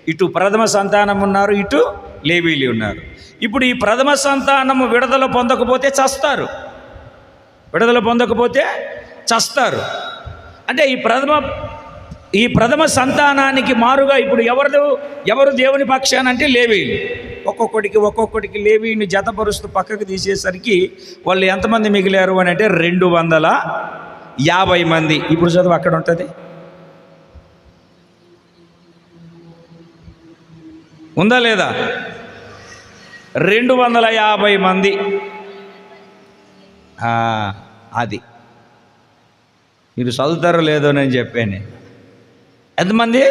ఇటు ప్రథమ సంతానం ఉన్నారు, ఇటు లేవీలు ఉన్నారు. ఇప్పుడు ఈ ప్రథమ సంతానము విడుదల పొందకపోతే చస్తారు, విడుదల పొందకపోతే చస్తారు. అంటే ఈ ప్రథమ సంతానానికి మారుగా ఇప్పుడు ఎవరు దేవుని పక్షాన అంటే లేవీలు. ఒక్కొక్కడికి లేవీని జతపరుస్తూ పక్కకు తీసేసరికి వాళ్ళు ఎంతమంది మిగిలారు అని అంటే 250 మంది. ఇప్పుడు చదువు అక్కడ ఉంటుంది, ఉందా లేదా? 250 మంది. అది మీరు చదువుతారో లేదో నేను చెప్పాను. ఎంతమంది?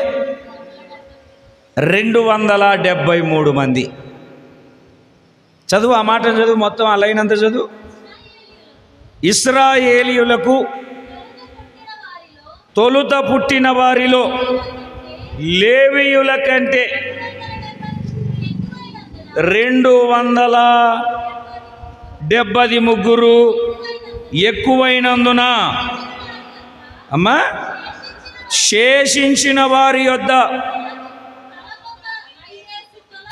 273 మంది. చదువు, ఆ మాట చదువు, మొత్తం ఆ లైన్ అంతా చదువు. ఇశ్రాయేలీయులకు తొలుత పుట్టిన వారిలో లేవీయుల కంటే 273 ఎక్కువైనందున అమ్మా శేషించిన వారి యొద్ద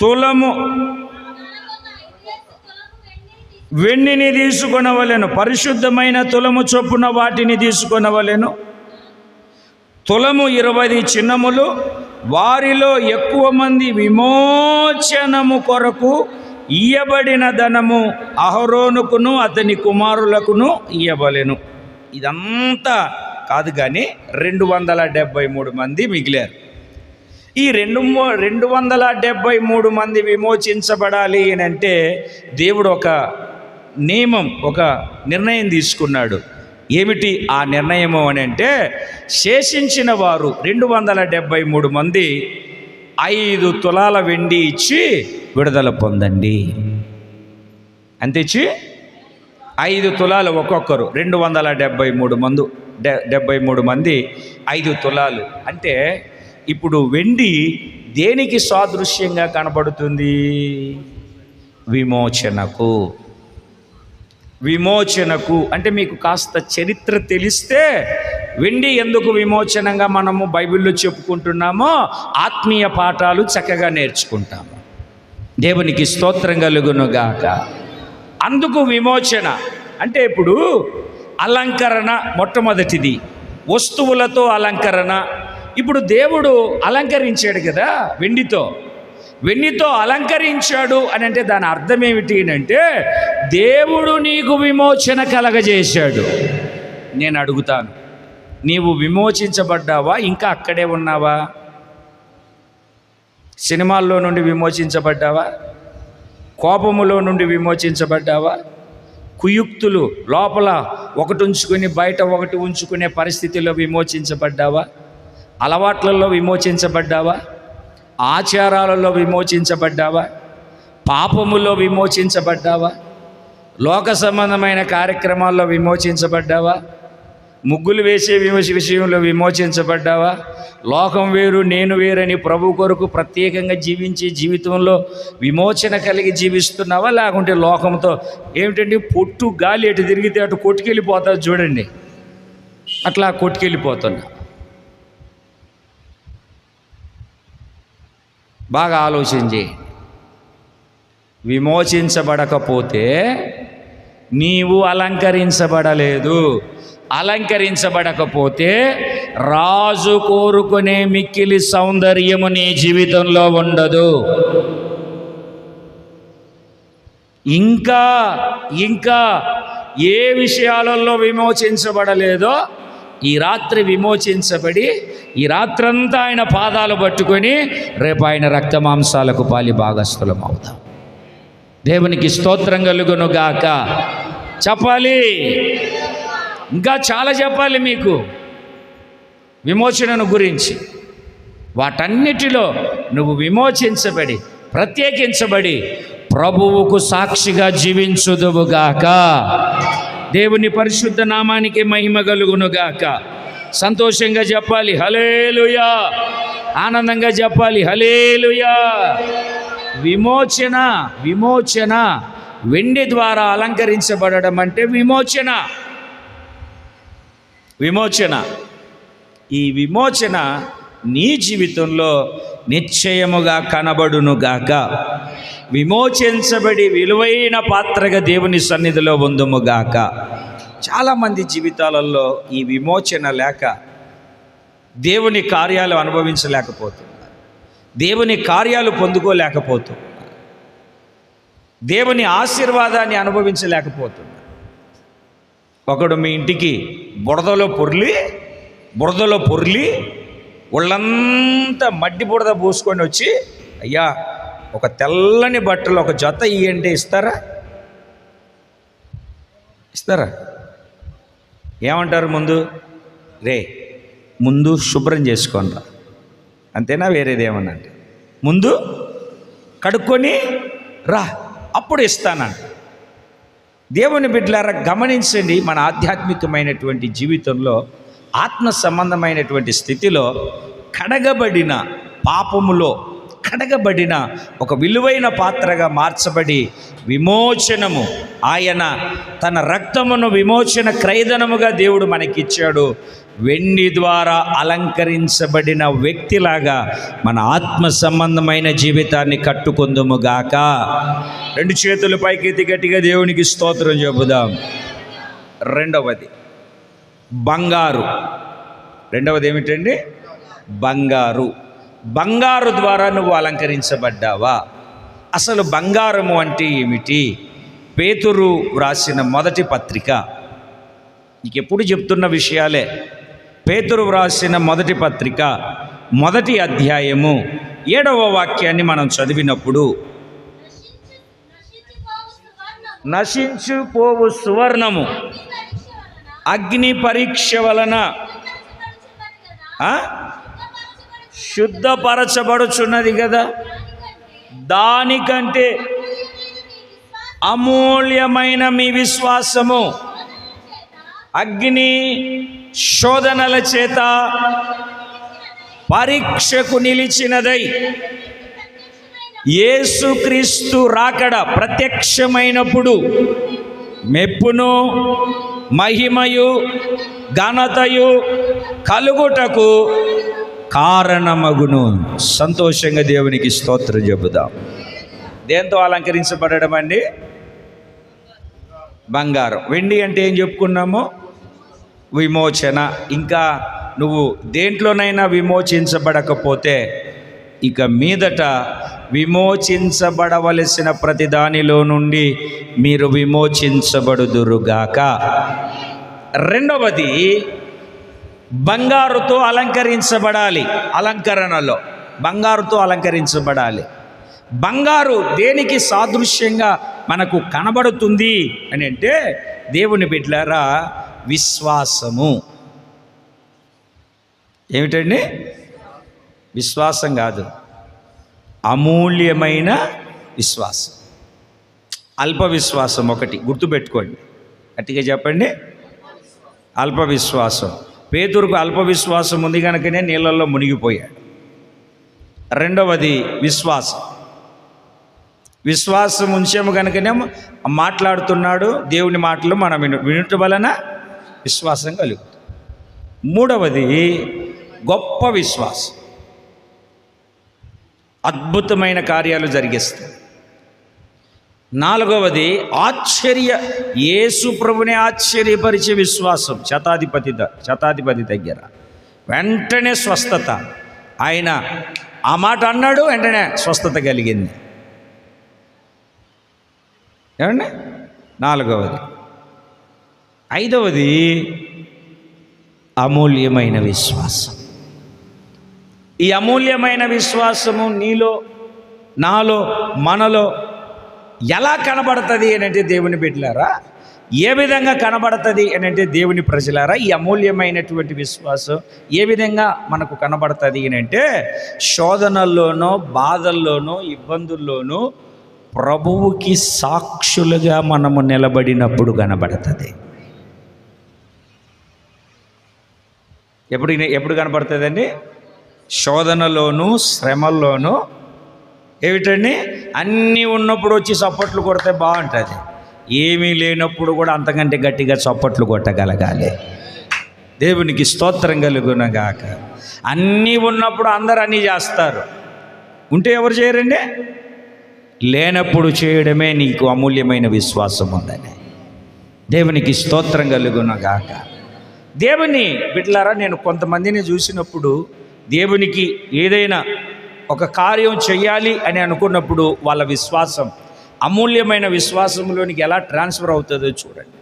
తులము వెండిని తీసుకొనవలెను, పరిశుద్ధమైన తులము చొప్పున వాటిని తీసుకొనవలెను. తులము 20 చిన్నములు. వారిలో ఎక్కువ మంది విమోచనము కొరకు ఇయ్యబడిన ధనము అహరోనుకును అతని కుమారులకును ఇయ్యబలెను. ఇదంతా కాదు కానీ 273 మంది మిగిలారు. ఈ 273 మంది విమోచించబడాలి అని అంటే దేవుడు ఒక నియమం, ఒక నిర్ణయం తీసుకున్నాడు. ఏమిటి ఆ నిర్ణయము అని అంటే, శేషించిన వారు 273 మంది 5 తులాల వెండి ఇచ్చి విడుదల పొందండి. అంతే ఇచ్చి 5 తులాలు ఒక్కొక్కరు, 273 మంది 5 తులాలు. అంటే ఇప్పుడు వెండి దేనికి సాదృశ్యంగా కనబడుతుంది? విమోచనకు. విమోచనకు అంటే మీకు కాస్త చరిత్ర తెలిస్తే వెండి ఎందుకు విమోచనంగా మనము బైబిల్లో చెప్పుకుంటున్నామో ఆత్మీయ పాఠాలు చక్కగా నేర్చుకుంటాము. దేవునికి స్తోత్రం కలుగునుగాక. అందుకు విమోచన అంటే ఇప్పుడు అలంకరణ మొట్టమొదటిది, వస్తువులతో అలంకరణ. ఇప్పుడు దేవుడు అలంకరించాడు కదా వెండితో అలంకరించాడు అని అంటే దాని అర్థం ఏమిటి అంటే దేవుడు నీకు విమోచన కలగజేశాడు. నేను అడుగుతాను, నీవు విమోచించబడ్డావా? ఇంకా అక్కడే ఉన్నావా? సినిమాల్లో నుండి విమోచించబడ్డావా? కోపములో నుండి విమోచించబడ్డావా? కుయుక్తులు లోపల ఒకటి ఉంచుకుని బయట ఒకటి ఉంచుకునే పరిస్థితిలో విమోచించబడ్డావా? అలవాట్లలో విమోచించబడ్డావా? ఆచారాలలో విమోచించబడ్డావా? పాపములో విమోచించబడ్డావా? లోక సంబంధమైన కార్యక్రమాల్లో విమోచించబడ్డావా? ముగ్గులు వేసే విషయంలో విమోచించబడ్డావా? లోకం వేరు నేను వేరని ప్రభు కొరకు ప్రత్యేకంగా జీవించే జీవితంలో విమోచన కలిగి జీవిస్తున్నావా? లేకుంటే లోకంతో ఏమిటండి పొట్టు గాలి ఎటు తిరిగితే అటు కొట్టుకెళ్ళిపోతావు చూడండి, అట్లా కొట్టుకెళ్ళిపోతున్నా. బాగా ఆలోచించి, విమోచించబడకపోతే నీవు అలంకరించబడలేదు. అలంకరించబడకపోతే రాజు కోరుకునే మిక్కిలి సౌందర్యము నీ జీవితంలో ఉండదు. ఇంకా ఏ విషయాలలో విమోచించబడలేదో ఈ రాత్రి విమోచించబడి ఈ రాత్రంతా ఆయన పాదాలు పట్టుకొని రేపు ఆయన రక్తమాంసాలకు పాలి భాగస్థులం అవుతాం. దేవునికి స్తోత్రం కలుగునుగాక. చెప్పాలి, ఇంకా చాలా చెప్పాలి మీకు విమోచనను గురించి. వాటన్నిటిలో నువ్వు విమోచించబడి ప్రత్యేకించబడి ప్రభువుకు సాక్షిగా జీవించుదువుగాక. దేవుని పరిశుద్ధ నామానికి మహిమ కలుగునుగాక. సంతోషంగా చెప్పాలి హల్లెలూయా, ఆనందంగా చెప్పాలి హల్లెలూయా. విమోచన వెండి ద్వారా అలంకరించబడడం అంటే విమోచన. ఈ విమోచన నీ జీవితంలో నిశ్చయముగా కనబడునుగాక. విమోచించబడి విలువైన పాత్రగా దేవుని సన్నిధిలో ఉందుముగాక. చాలామంది జీవితాలలో ఈ విమోచన లేక దేవుని కార్యాలు అనుభవించలేకపోతున్నారు, దేవుని కార్యాలు పొందుకోలేకపోతున్నారు, దేవుని ఆశీర్వాదాన్ని అనుభవించలేకపోతున్నారు. ఒకడు మీ ఇంటికి బురదలో పొర్లి ఒళ్ళంతా మడ్డి బురద పూసుకొని వచ్చి, అయ్యా ఒక తెల్లని బట్టలు ఒక జత ఇయ్యంటే ఇస్తారా? ఏమంటారు? ముందు శుభ్రం చేసుకోండి, అంతేనా? వేరేదేమన్నా అంటే ముందు కడుక్కొని రా, అప్పుడు ఇస్తానంట. దేవుని బిడ్డలారా, గమనించండి, మన ఆధ్యాత్మికమైనటువంటి జీవితంలో ఆత్మ సంబంధమైనటువంటి స్థితిలో కడగబడిన పాపములో కడగబడిన ఒక విలువైన పాత్రగా మార్చబడి విమోచనము, ఆయన తన రక్తమును విమోచన క్రయధనముగా దేవుడు మనకిచ్చాడు. వెండి ద్వారా అలంకరించబడిన వ్యక్తిలాగా మన ఆత్మ సంబంధమైన జీవితాన్ని కట్టుకుందుముగాక. 2 చేతుల పైకెత్తి గట్టిగా దేవునికి స్తోత్రం చెబుదాం. రెండవది బంగారు. రెండవది ఏమిటండి? బంగారు ద్వారా నువ్వు అలంకరించబడ్డావా? అసలు బంగారము అంటే ఏమిటి? పేతురు వ్రాసిన మొదటి పత్రిక, నీకెప్పుడు చెప్తున్న విషయాలే. పేతురు వ్రాసిన మొదటి పత్రిక 1వ అధ్యాయము 7వ వాక్యాన్ని మనం చదివినప్పుడు, నశించుపోవు సువర్ణము అగ్ని పరీక్ష వలన శుద్ధపరచబడుచున్నది కదా, దానికంటే అమూల్యమైన మీ విశ్వాసము అగ్ని శోధనల చేత పరీక్షకు నిలిచినదై యేసుక్రీస్తు రాకడ ప్రత్యక్షమైనప్పుడు మెప్పును మహిమయు ఘనతయు కలుగుటకు కారణమగును. సంతోషంగా దేవునికి స్తోత్రం చెబుదాం. దేంతో అలంకరించబడడం అండి? బంగారం. వెండి అంటే ఏం చెప్పుకున్నామో? విమోచన. ఇంకా నువ్వు దేంట్లోనైనా విమోచించబడకపోతే ఇక మీదట విమోచించబడవలసిన ప్రతి దానిలో నుండి మీరు విమోచించబడుదురుగాక. రెండవది బంగారుతో అలంకరించబడాలి. అలంకరణలో బంగారుతో అలంకరించబడాలి. బంగారు దేనికి సాదృశ్యంగా మనకు కనబడుతుంది అని అంటే, దేవుని బిడ్డలారా, విశ్వాసము. ఏమిటండి? విశ్వాసం కాదు, అమూల్యమైన విశ్వాసం. అల్ప విశ్వాసం ఒకటి గుర్తుపెట్టుకోండి, గట్టిగా చెప్పండి. అల్ప విశ్వాసం. పేతురుకు అల్ప విశ్వాసం ఉంది కనుకనే నీళ్ళల్లో మునిగిపోయాడు. రెండవది విశ్వాసం ఉంచాము కనుకనే మాట్లాడుతున్నాడు. దేవుని మాటలు మనం వినుట వలన విశ్వాసం కలుగుతుంది. మూడవది గొప్ప విశ్వాసం, అద్భుతమైన కార్యాలు జరిగిస్తుంది. నాలుగవది యేసు ప్రభుని ఆశ్చర్యపరిచే విశ్వాసం. శతాధిపతి దగ్గర వెంటనే స్వస్థత. ఆయన ఆ మాట అన్నాడు, వెంటనే స్వస్థత కలిగింది. ఏమండి? నాలుగవది. ఐదవది అమూల్యమైన విశ్వాసం. ఈ అమూల్యమైన విశ్వాసము నీలో, నాలో, మనలో ఎలా కనబడుతుంది అని అంటే, దేవుని బిడ్డలారా, ఏ విధంగా కనబడుతుంది అని అంటే, దేవుని ప్రజలారా, ఈ అమూల్యమైనటువంటి విశ్వాసం ఏ విధంగా మనకు కనబడుతుంది అని అంటే, శోధనల్లోనో, బాధల్లోనో, ఇబ్బందుల్లోనూ ప్రభువుకి సాక్షులుగా మనము నిలబడినప్పుడు కనబడుతుంది. ఎప్పుడు కనబడుతుందండి? శోధనలోనూ, శ్రమల్లోనూ. ఏమిటండి? అన్నీ ఉన్నప్పుడు వచ్చి చప్పట్లు కొడితే బాగుంటుంది. ఏమీ లేనప్పుడు కూడా అంతకంటే గట్టిగా చప్పట్లు కొట్టగలగాలి. దేవునికి స్తోత్రం కలుగునగాక. అన్నీ ఉన్నప్పుడు అందరూ అన్నీ చేస్తారు, ఉంటే ఎవరు చేయరండి? లేనప్పుడు చేయడమే నీకు అమూల్యమైన విశ్వాసం ఉందని. దేవునికి స్తోత్రం కలుగునగాక. దేవుని బిడ్డలారా, నేను కొంతమందిని చూసినప్పుడు దేవునికి ఏదైనా ఒక కార్యం చెయ్యాలి అని అనుకున్నప్పుడు వాళ్ళ విశ్వాసం, అమూల్యమైన విశ్వాసంలోనికి ఎలా ట్రాన్స్ఫర్ అవుతుందో చూడండి.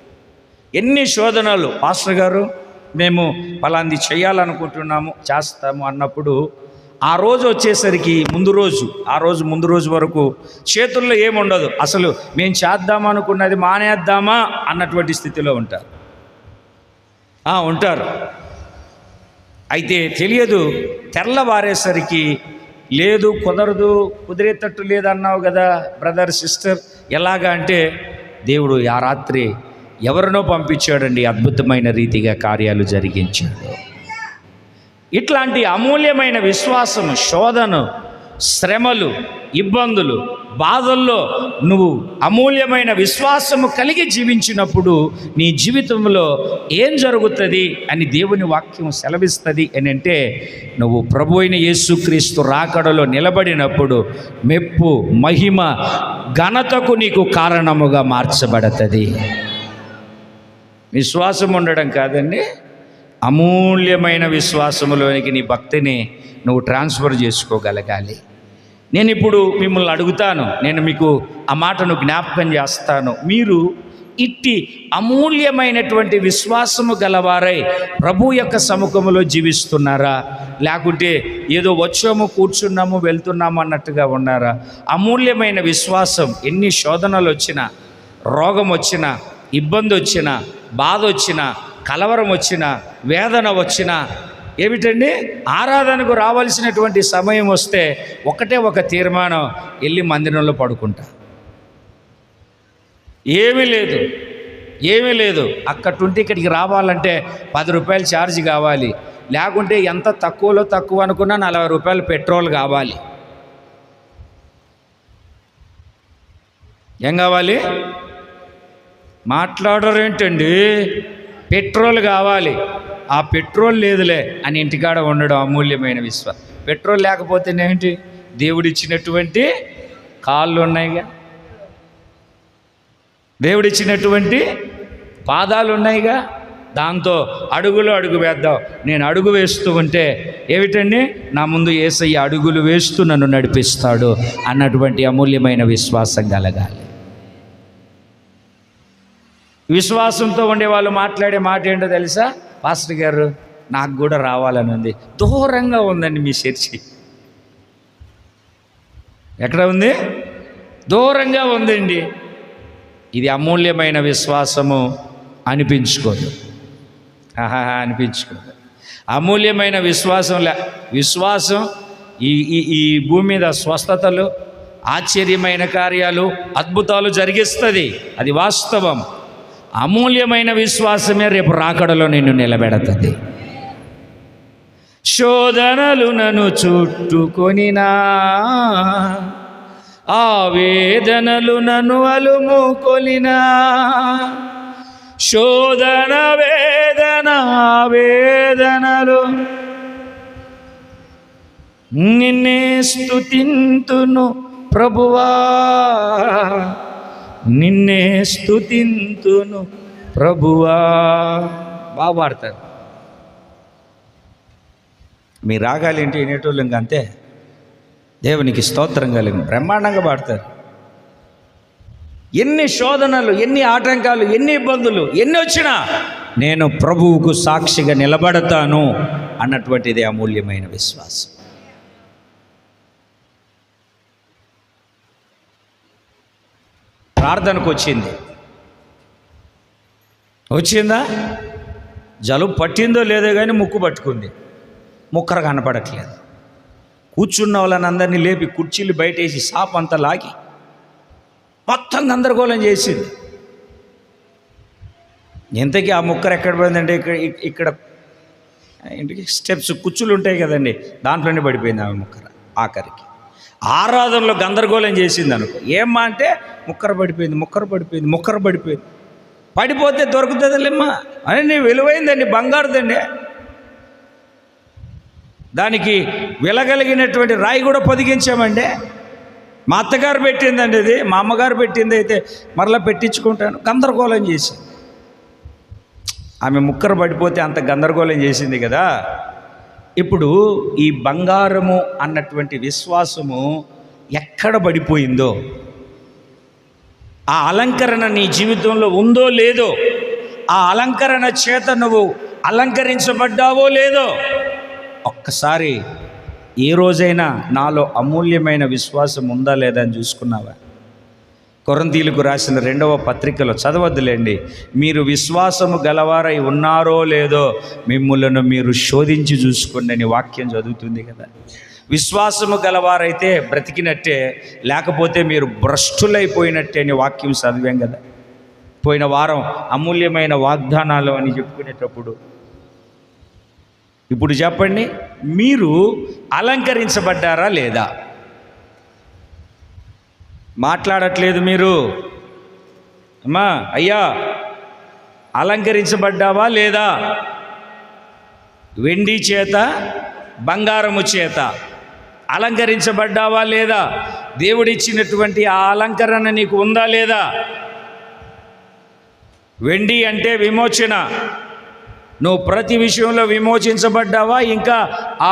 ఎన్ని శోధనలు, పాస్టర్ గారు మేము పలాంది చేయాలనుకుంటున్నాము, చేస్తాము అన్నప్పుడు ఆ రోజు వచ్చేసరికి ముందు రోజు వరకు చేతుల్లో ఏముండదు. అసలు మేము చేద్దామా అనుకున్నది మానేద్దామా అన్నటువంటి స్థితిలో ఉంటారు. అయితే తెలియదు, తెల్లవారేసరికి లేదు, కుదరదు, కుదిరేటట్టు లేదన్నావు కదా బ్రదర్, సిస్టర్, ఎలాగా అంటే దేవుడు ఆ రాత్రి ఎవరినో పంపించాడండి, అద్భుతమైన రీతిగా కార్యాలు జరిగించాడు. ఇట్లాంటి అమూల్యమైన విశ్వాసము, శోధన, శ్రమలు, ఇబ్బందులు, బాధల్లో నువ్వు అమూల్యమైన విశ్వాసము కలిగి జీవించినప్పుడు నీ జీవితంలో ఏం జరుగుతుంది అని దేవుని వాక్యం సెలవిస్తుంది అని అంటే, నువ్వు ప్రభు అయిన యేసుక్రీస్తు రాకడలో నిలబడినప్పుడు మెప్పు, మహిమ, ఘనతకు నీకు కారణముగా మార్చబడుతుంది. విశ్వాసం ఉండడం కాదండి, అమూల్యమైన విశ్వాసములోనికి నీ భక్తిని నువ్వు ట్రాన్స్ఫర్ చేసుకోగలగాలి. నేను ఇప్పుడు మిమ్మల్ని అడుగుతాను, నేను మీకు ఆ మాటను జ్ఞాపకం చేస్తాను. మీరు ఇట్టి అమూల్యమైనటువంటి విశ్వాసము గలవారై ప్రభు యొక్క సముఖములో జీవిస్తున్నారా, లేకుంటే ఏదో వచ్చాము, కూర్చున్నాము, వెళ్తున్నాము అన్నట్టుగా ఉన్నారా? అమూల్యమైన విశ్వాసం ఎన్ని శోధనలు వచ్చినా, రోగం వచ్చినా, ఇబ్బంది వచ్చినా, బాధ వచ్చినా, కలవరం వచ్చినా, వేదన వచ్చినా ఏమిటండి, ఆరాధనకు రావాల్సినటువంటి సమయం వస్తే ఒకటే ఒక తీర్మానం, వెళ్ళి మందిరంలో పడుకుంటా. ఏమీ లేదు అక్కడుంటే ఇక్కడికి రావాలంటే 10 రూపాయలు ఛార్జ్ కావాలి, లేకుంటే ఎంత తక్కువలో తక్కువ అనుకున్నా 40 రూపాయలు పెట్రోల్ కావాలి. ఏం కావాలి? మాట్లాడరేంటండి? పెట్రోల్ కావాలి. ఆ పెట్రోల్ లేదులే అని ఇంటికాడ ఉండడం అమూల్యమైన విశ్వాసం. పెట్రోల్ లేకపోతే ఏంటి? దేవుడిచ్చినటువంటి కాళ్ళు ఉన్నాయిగా, దేవుడిచ్చినటువంటి పాదాలు ఉన్నాయిగా, దాంతో అడుగు వేద్దాం. నేను అడుగు వేస్తూ ఉంటే ఏమిటండి, నా ముందు యేసయ్య అడుగులు వేస్తూ నన్ను నడిపిస్తాడు అన్నటువంటి అమూల్యమైన విశ్వాసం కలగాలి. విశ్వాసంతో ఉండే వాళ్ళు మాట్లాడే మాట ఏంటో తెలుసా? పాస్టర్ గారు, నాకు కూడా రావాలని ఉంది. దూరంగా ఉందండి మీ చర్చి. ఎక్కడ ఉంది? దూరంగా ఉందండి. ఇది అమూల్యమైన విశ్వాసము అనిపించుకోదు. అనిపించుకోదు. అమూల్యమైన విశ్వాసం ఈ భూమి మీద స్వస్థతలు, ఆశ్చర్యమైన కార్యాలు, అద్భుతాలు జరిగిస్తుంది. అది వాస్తవం. అమూల్యమైన విశ్వాసమే రేపు రాకడలో నిన్ను నిలబెడుతుంది. శోధనలు నన్ను చుట్టుకొనినా, ఆ వేదనలు నన్ను అలుముకొనినా, శోధన వేదనలు నిన్నే స్తుతింతును ప్రభువా, నిన్నే స్తుతింతును ప్రభువా. బాగా పాడతారు. మీ రాగాలేంటి వినేటోళ్ళు ఇంకా అంతే. దేవునికి స్తోత్రం కలిగి బ్రహ్మాండంగా పాడతారు. ఎన్ని శోధనలు, ఎన్ని ఆటంకాలు, ఎన్ని ఇబ్బందులు ఎన్ని వచ్చినా నేను ప్రభువుకు సాక్షిగా నిలబడతాను అన్నటువంటిది అమూల్యమైన విశ్వాసం. ప్రార్థనకు వచ్చిందా? జలుబు పట్టిందో లేదో కానీ ముక్కు పట్టుకుంది, ముక్కర కనపడట్లేదు. కూర్చున్న వాళ్ళని అందరినీ లేపి కుర్చీలు బయటేసి సాప్ అంతా లాగి మొత్తం గందరగోళం చేసింది. ఇంతకీ ఆ ముక్కర ఎక్కడ పోయిందంటే ఇక్కడ ఇంటికి స్టెప్స్ కుర్చీలు ఉంటాయి కదండి, దాంట్లోనే పడిపోయింది ఆమె ముక్కర. ఆఖరికి ఆరాధనలో గందరగోళం చేసింది అనుకో. ఏమ్మా అంటే ముక్కర పడిపోయింది. పడిపోతే దొరుకుతుందిలేమ్మా అని, నీ విలువైందండి, బంగారుదండి. దానికి వెళ్ళగలిగినటువంటి రాయి కూడా పొదిగించామండి. మా అత్తగారు పెట్టిందండి, ఇది మా అమ్మగారు పెట్టింది అయితే మరలా పెట్టించుకుంటాను. గందరగోళం చేసి ఆమె ముక్కర పడిపోతే అంత గందరగోళం చేసింది కదా. ఇప్పుడు ఈ బంగారము అన్నటువంటి విశ్వాసము ఎక్కడ పడిపోయిందో, ఆ అలంకరణ నీ జీవితంలో ఉందో లేదో, ఆ అలంకరణ చేత నువ్వు అలంకరించబడ్డావో లేదో, ఒక్కసారి ఏ రోజైనా నాలో అమూల్యమైన విశ్వాసం ఉందా లేదా అని చూసుకున్నావా? కొరింథీయులకు రాసిన 2వ పత్రికలో చదవద్దులేండి, మీరు విశ్వాసము గలవారై ఉన్నారో లేదో మిమ్ములను మీరు శోధించి చూసుకోండి అని వాక్యం చదువుతుంది కదా. విశ్వాసము గలవారైతే బ్రతికినట్టే, లేకపోతే మీరు భ్రష్టులైపోయినట్టే అని వాక్యం చదివాం కదా. పోయిన వారం అమూల్యమైన వాగ్దానాలు అని చెప్పుకునేటప్పుడు, ఇప్పుడు చెప్పండి, మీరు అలంకరించబడ్డారా లేదా? మాట్లాడట్లేదు మీరు. అమ్మా అయ్యా, అలంకరించబడ్డావా లేదా? వెండి చేత బంగారము చేత అలంకరించబడ్డావా లేదా? దేవుడిచ్చినటువంటి ఆ అలంకరణ నీకు ఉందా లేదా? వెండి అంటే విమోచన. నువ్వు ప్రతి విషయంలో విమోచించబడ్డావా? ఇంకా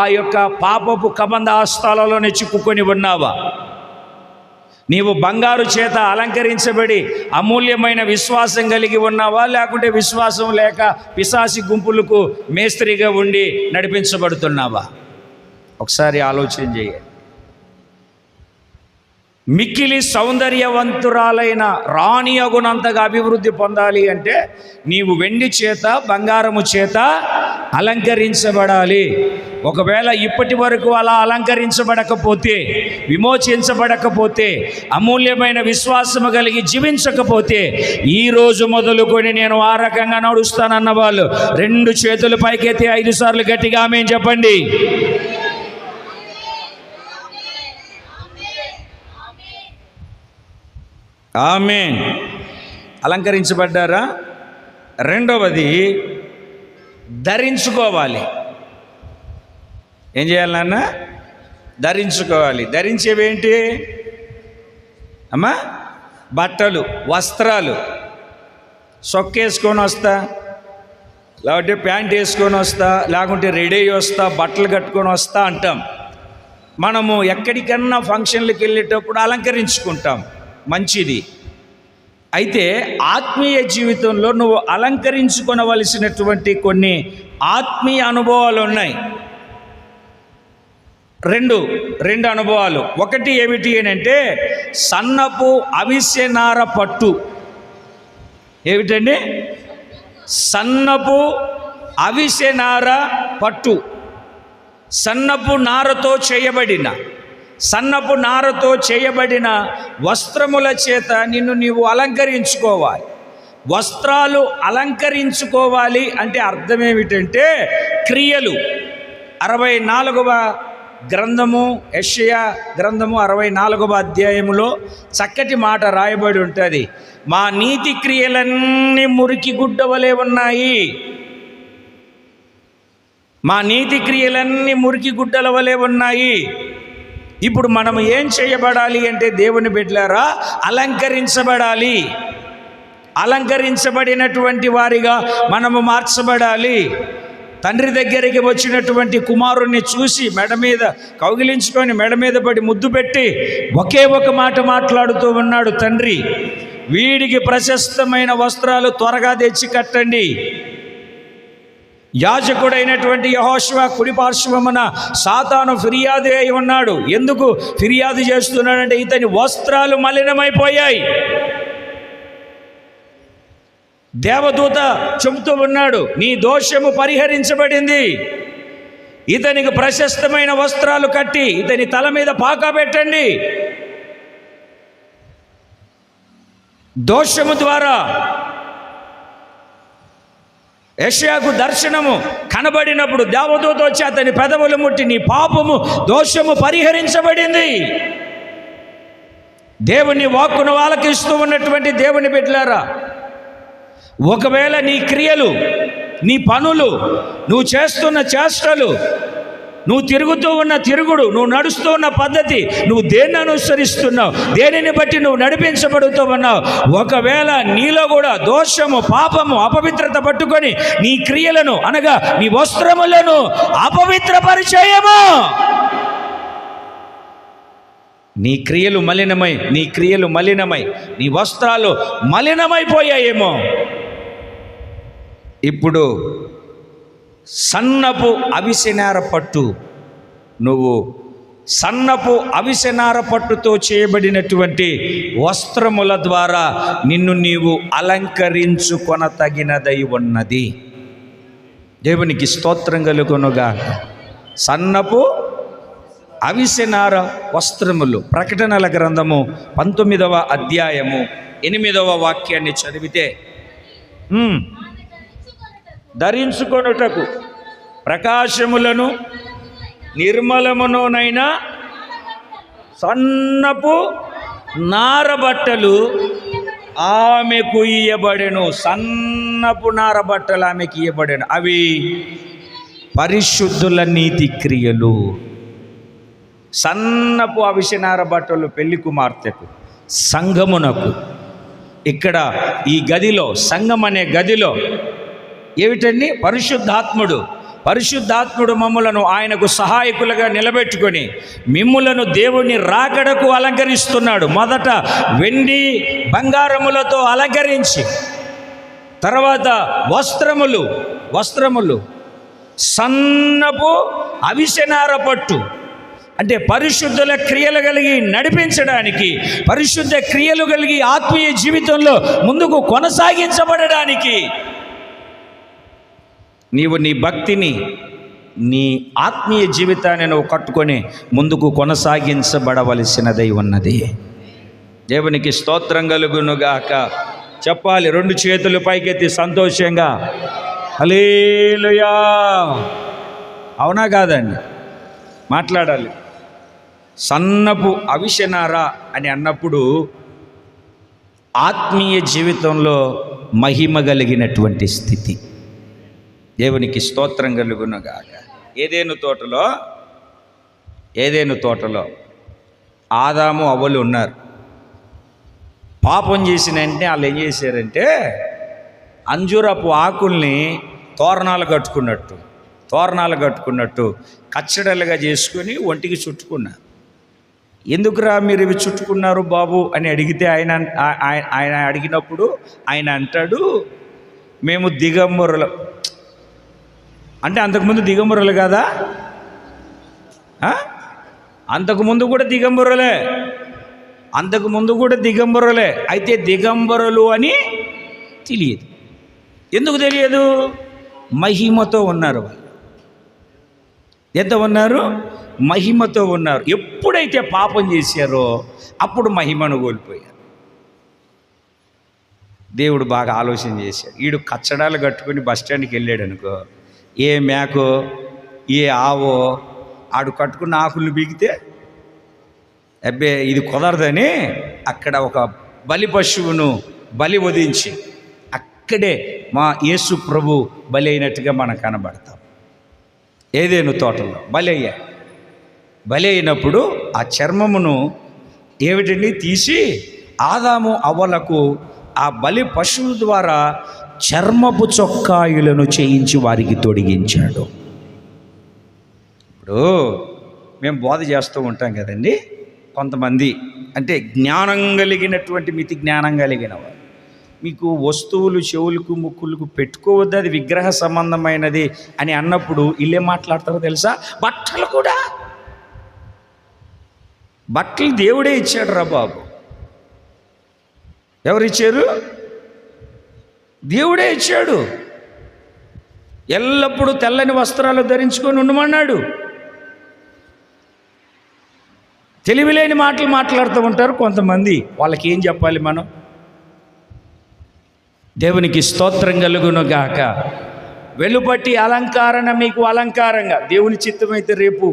ఆ యొక్క పాపపు కబంధ హస్తాలలోనే చిక్కుకొని ఉన్నావా? నీవు బంగారు చేత అలంకరించబడి అమూల్యమైన విశ్వాసం కలిగి ఉన్నావా? లేకుంటే విశ్వాసం లేక పిశాసి గుంపులకు మేస్త్రిగా ఉండి నడిపించబడుతున్నావా? ఒకసారి ఆలోచన చేయండి. మిక్కిలి సౌందర్యవంతురాలైన రాణి అగునంతగా అభివృద్ధి పొందాలి అంటే నీవు వెండి చేత బంగారము చేత అలంకరించబడాలి. ఒకవేళ ఇప్పటి వరకు అలా అలంకరించబడకపోతే, విమోచించబడకపోతే, అమూల్యమైన విశ్వాసము కలిగి జీవించకపోతే, ఈ రోజు మొదలుకొని నేను ఆ రకంగా నడుస్తానన్న వాళ్ళు 2 చేతులు పైకెత్తి 5 సార్లు గట్టిగా ఆమేన్ చెప్పండి. ఆమేన్. అలంకరించబడ్డారా? రెండవది ధరించుకోవాలి. ఏం చేయాలి నాన్న? ధరించుకోవాలి. ధరించేవేంటి అమ్మా? బట్టలు, వస్త్రాలు. సొక్కేసుకొని వస్తా, లేకపోతే ప్యాంట్ వేసుకొని వస్తా, లేకుంటే రెడీ అయ్యి వస్తా, బట్టలు కట్టుకొని వస్తా అంటాం. మనము ఎక్కడికన్నా ఫంక్షన్లకు వెళ్ళేటప్పుడు అలంకరించుకుంటాం, మంచిది. అయితే ఆత్మీయ జీవితంలో నువ్వు అలంకరించుకొనవలసినటువంటి కొన్ని ఆత్మీయ అనుభవాలు ఉన్నాయి. రెండు అనుభవాలు. ఒకటి ఏమిటి అని అంటే సన్నపు అవిసెనార పట్టు. ఏమిటండి? సన్నపు అవిసెనార పట్టు. సన్నపు నారతో చేయబడిన వస్త్రముల చేత నిన్ను నీవు అలంకరించుకోవాలి. వస్త్రాలు అలంకరించుకోవాలి అంటే అర్థం ఏమిటంటే క్రియలు. 64వ గ్రంథము, యెషయా గ్రంథము 64వ అధ్యాయములో చక్కటి మాట రాయబడి ఉంటుంది. మా నీతి క్రియలన్నీ మురికి గుడ్డ వలె ఉన్నాయి. మా నీతి క్రియలన్నీ మురికి గుడ్డల వలె ఉన్నాయి. ఇప్పుడు మనం ఏం చేయబడాలి అంటే దేవుని బిడ్డలారా, అలంకరించబడాలి. అలంకరించబడినటువంటి వారిగా మనము మార్చబడాలి. తండ్రి దగ్గరికి వచ్చినటువంటి కుమారుణ్ణి చూసి మెడ మీద కౌగిలించుకొని మెడ మీద పడి ముద్దు పెట్టి ఒకే ఒక మాట మాట్లాడుతూ ఉన్నాడు తండ్రి, వీడికి ప్రశస్తమైన వస్త్రాలు త్వరగా తెచ్చి కట్టండి. యాజకుడైనటువంటి యెహోషువ కుడి పార్శ్వమున సాతాను ఫిర్యాదు అయి ఉన్నాడు. ఎందుకు ఫిర్యాదు చేస్తున్నాడంటే ఇతని వస్త్రాలు మలినమైపోయాయి. దేవదూత చెబుతూ ఉన్నాడు, నీ దోషము పరిహరించబడింది. ఇతనికి ప్రశస్తమైన వస్త్రాలు కట్టి ఇతని తల మీద పాకా పెట్టండి. దోషము ద్వారా యెషయాకు దర్శనము కనబడినప్పుడు దేవదూత వచ్చి అతని పెదవులు ముట్టి నీ పాపము దోషము పరిహరించబడింది. దేవుని వాక్కును ఆలకిస్తూ ఉన్నటువంటి దేవుని బిడ్డలారా, ఒకవేళ నీ క్రియలు, నీ పనులు, నువ్వు చేస్తున్న చేష్టలు నువ్వు తిరుగుతూ ఉన్న తిరుగుడు, నువ్వు నడుస్తూ ఉన్న పద్ధతి, నువ్వు దేన్ని అనుసరిస్తున్నావు, దేనిని బట్టి నువ్వు నడిపించబడుతూ ఉన్నావు. ఒకవేళ నీలో కూడా దోషము, పాపము, అపవిత్రత పట్టుకొని నీ క్రియలను అనగా నీ వస్త్రములను అపవిత్రపరిచయము, నీ క్రియలు మలినమై నీ వస్త్రాలు మలినమైపోయాయేమో. ఇప్పుడు సన్నపు అవిసెనార పట్టు, నువ్వు సన్నపు అవిసెనార పట్టుతో చేయబడినటువంటి వస్త్రముల ద్వారా నిన్ను నీవు అలంకరించుకొనతగినదై ఉన్నది. దేవునికి స్తోత్రం కలుగునుగా. సన్నపు అవిసెనార వస్త్రములు. ప్రకటనల గ్రంథము 19వ అధ్యాయము 8వ వాక్యాన్ని చదివితే, ధరించుకొనుటకు ప్రకాశములను నిర్మలమునైనా సన్నపు నారబట్టలు ఆమెకు ఇయ్యబడెను. సన్నపు నారబట్టలు ఆమెకు ఇయ్యబడెను. అవి పరిశుద్ధుల నీతి క్రియలు. సన్నపు అవిసెనార బట్టలు పెళ్లి కుమార్తెకు, సంఘమునకు. ఇక్కడ ఈ గదిలో, సంఘం అనే గదిలో ఏమిటండి? పరిశుద్ధాత్ముడు మమ్ములను ఆయనకు సహాయకులుగా నిలబెట్టుకొని మిమ్ములను దేవుని రాకడకు అలంకరిస్తున్నాడు. మొదట వెండి బంగారములతో అలంకరించి, తర్వాత వస్త్రములు సన్నపు అవిసెనార పట్టు, అంటే పరిశుద్ధుల క్రియలు కలిగి నడిపించడానికి, పరిశుద్ధ క్రియలు కలిగి ఆత్మీయ జీవితంలో ముందుకు కొనసాగించబడడానికి నీవు నీ భక్తిని, నీ ఆత్మీయ జీవితాన్ని నువ్వు కట్టుకొని ముందుకు కొనసాగించబడవలసినదై ఉన్నది. దేవునికి స్తోత్రం కలుగునుగాక. చెప్పాలి 2 చేతులు పైకెత్తి సంతోషంగా హల్లెలూయా. అవునా కాదండి? మాట్లాడాలి. సన్నపు అవిసెనార అని అన్నప్పుడు ఆత్మీయ జీవితంలో మహిమ కలిగినటువంటి స్థితి. దేవునికి స్తోత్రం కలుగునుగాక. ఏదేను తోటలో ఆదాము అవ్వలు ఉన్నారు. పాపం చేసిన వెంటనే వాళ్ళు ఏం చేశారంటే అంజూరపు ఆకుల్ని తోరణాలు కట్టుకున్నట్టు కచ్చడలుగా చేసుకొని ఒంటికి చుట్టుకున్నారు. ఎందుకురా మీరు ఇవి చుట్టుకున్నారు బాబు అని అడిగితే ఆయన అడిగినప్పుడు ఆయన అంటాడు, మేము దిగంబరులు. అంటే అంతకుముందు దిగంబరులు కదా? అంతకుముందు కూడా దిగంబరులే. అయితే దిగంబరులు అని తెలియదు. ఎందుకు తెలియదు? మహిమతో ఉన్నారు వాళ్ళు. ఎంత ఉన్నారు? మహిమతో ఉన్నారు. ఎప్పుడైతే పాపం చేశారో అప్పుడు మహిమను కోల్పోయారు. దేవుడు బాగా ఆలోచన చేశాడు. వీడు కచ్చడాలు కట్టుకుని బస్టాండ్కి వెళ్ళాడు అనుకో, ఏ మేకో ఏ ఆవో ఆడు కట్టుకున్న ఆకులు బీగితే అబ్బే ఇది కుదరదని అక్కడ ఒక బలి పశువును బలి వధించి అక్కడే మా యేసు ప్రభు బలి అయినట్టుగా మనం కనబడతాం. ఏదేను తోటలో బలి అయినప్పుడు ఆ చర్మమును ఏమిటండి తీసి ఆదాము అవ్వలకు ఆ బలి పశువు ద్వారా చర్మపు చొక్కాయులను చేయించి వారికి తొడిగించాడు. ఇప్పుడు మేము బోధ చేస్తూ ఉంటాం కదండి. కొంతమంది అంటే జ్ఞానం కలిగినటువంటి మితి జ్ఞానం కలిగిన వారు, మీకు వస్తువులు చెవులకు ముక్కులకు పెట్టుకోవద్దు, అది విగ్రహ సంబంధమైనది అని అన్నప్పుడు వీళ్ళే మాట్లాడతారో తెలుసా? బట్టలు దేవుడే ఇచ్చాడు రా బాబు. ఎవరిచ్చారు? దేవుడే ఇచ్చాడు. ఎల్లప్పుడూ తెల్లని వస్త్రాలు ధరించుకొని ఉండమన్నాడు. తెలివిలేని మాటలు మాట్లాడుతూ ఉంటారు కొంతమంది. వాళ్ళకి ఏం చెప్పాలి మనం? దేవునికి స్తోత్రం కలుగునుగాక. వెలుపటి అలంకారణ మీకు అలంకారంగా, దేవుని చిత్తమైతే రేపు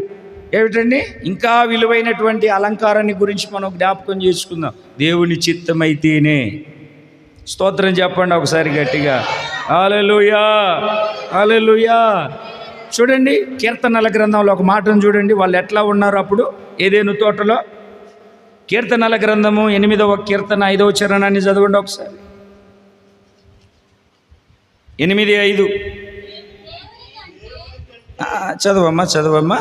ఏమిటండి ఇంకా విలువైనటువంటి అలంకారాన్ని గురించి మనం జ్ఞాపకం చేసుకుందాం. దేవుని చిత్తమైతేనే. స్తోత్రం చెప్పండి ఒకసారి గట్టిగా. హల్లెలూయా, హల్లెలూయా. చూడండి కీర్తనల గ్రంథంలో ఒక మాటను చూడండి, వాళ్ళు ఎట్లా ఉన్నారు అప్పుడు ఏదేను తోటలో. కీర్తనల గ్రంథము 8వ కీర్తన 5వ చరణాన్ని చదవండి ఒకసారి. 8:5 చదవమ్మా.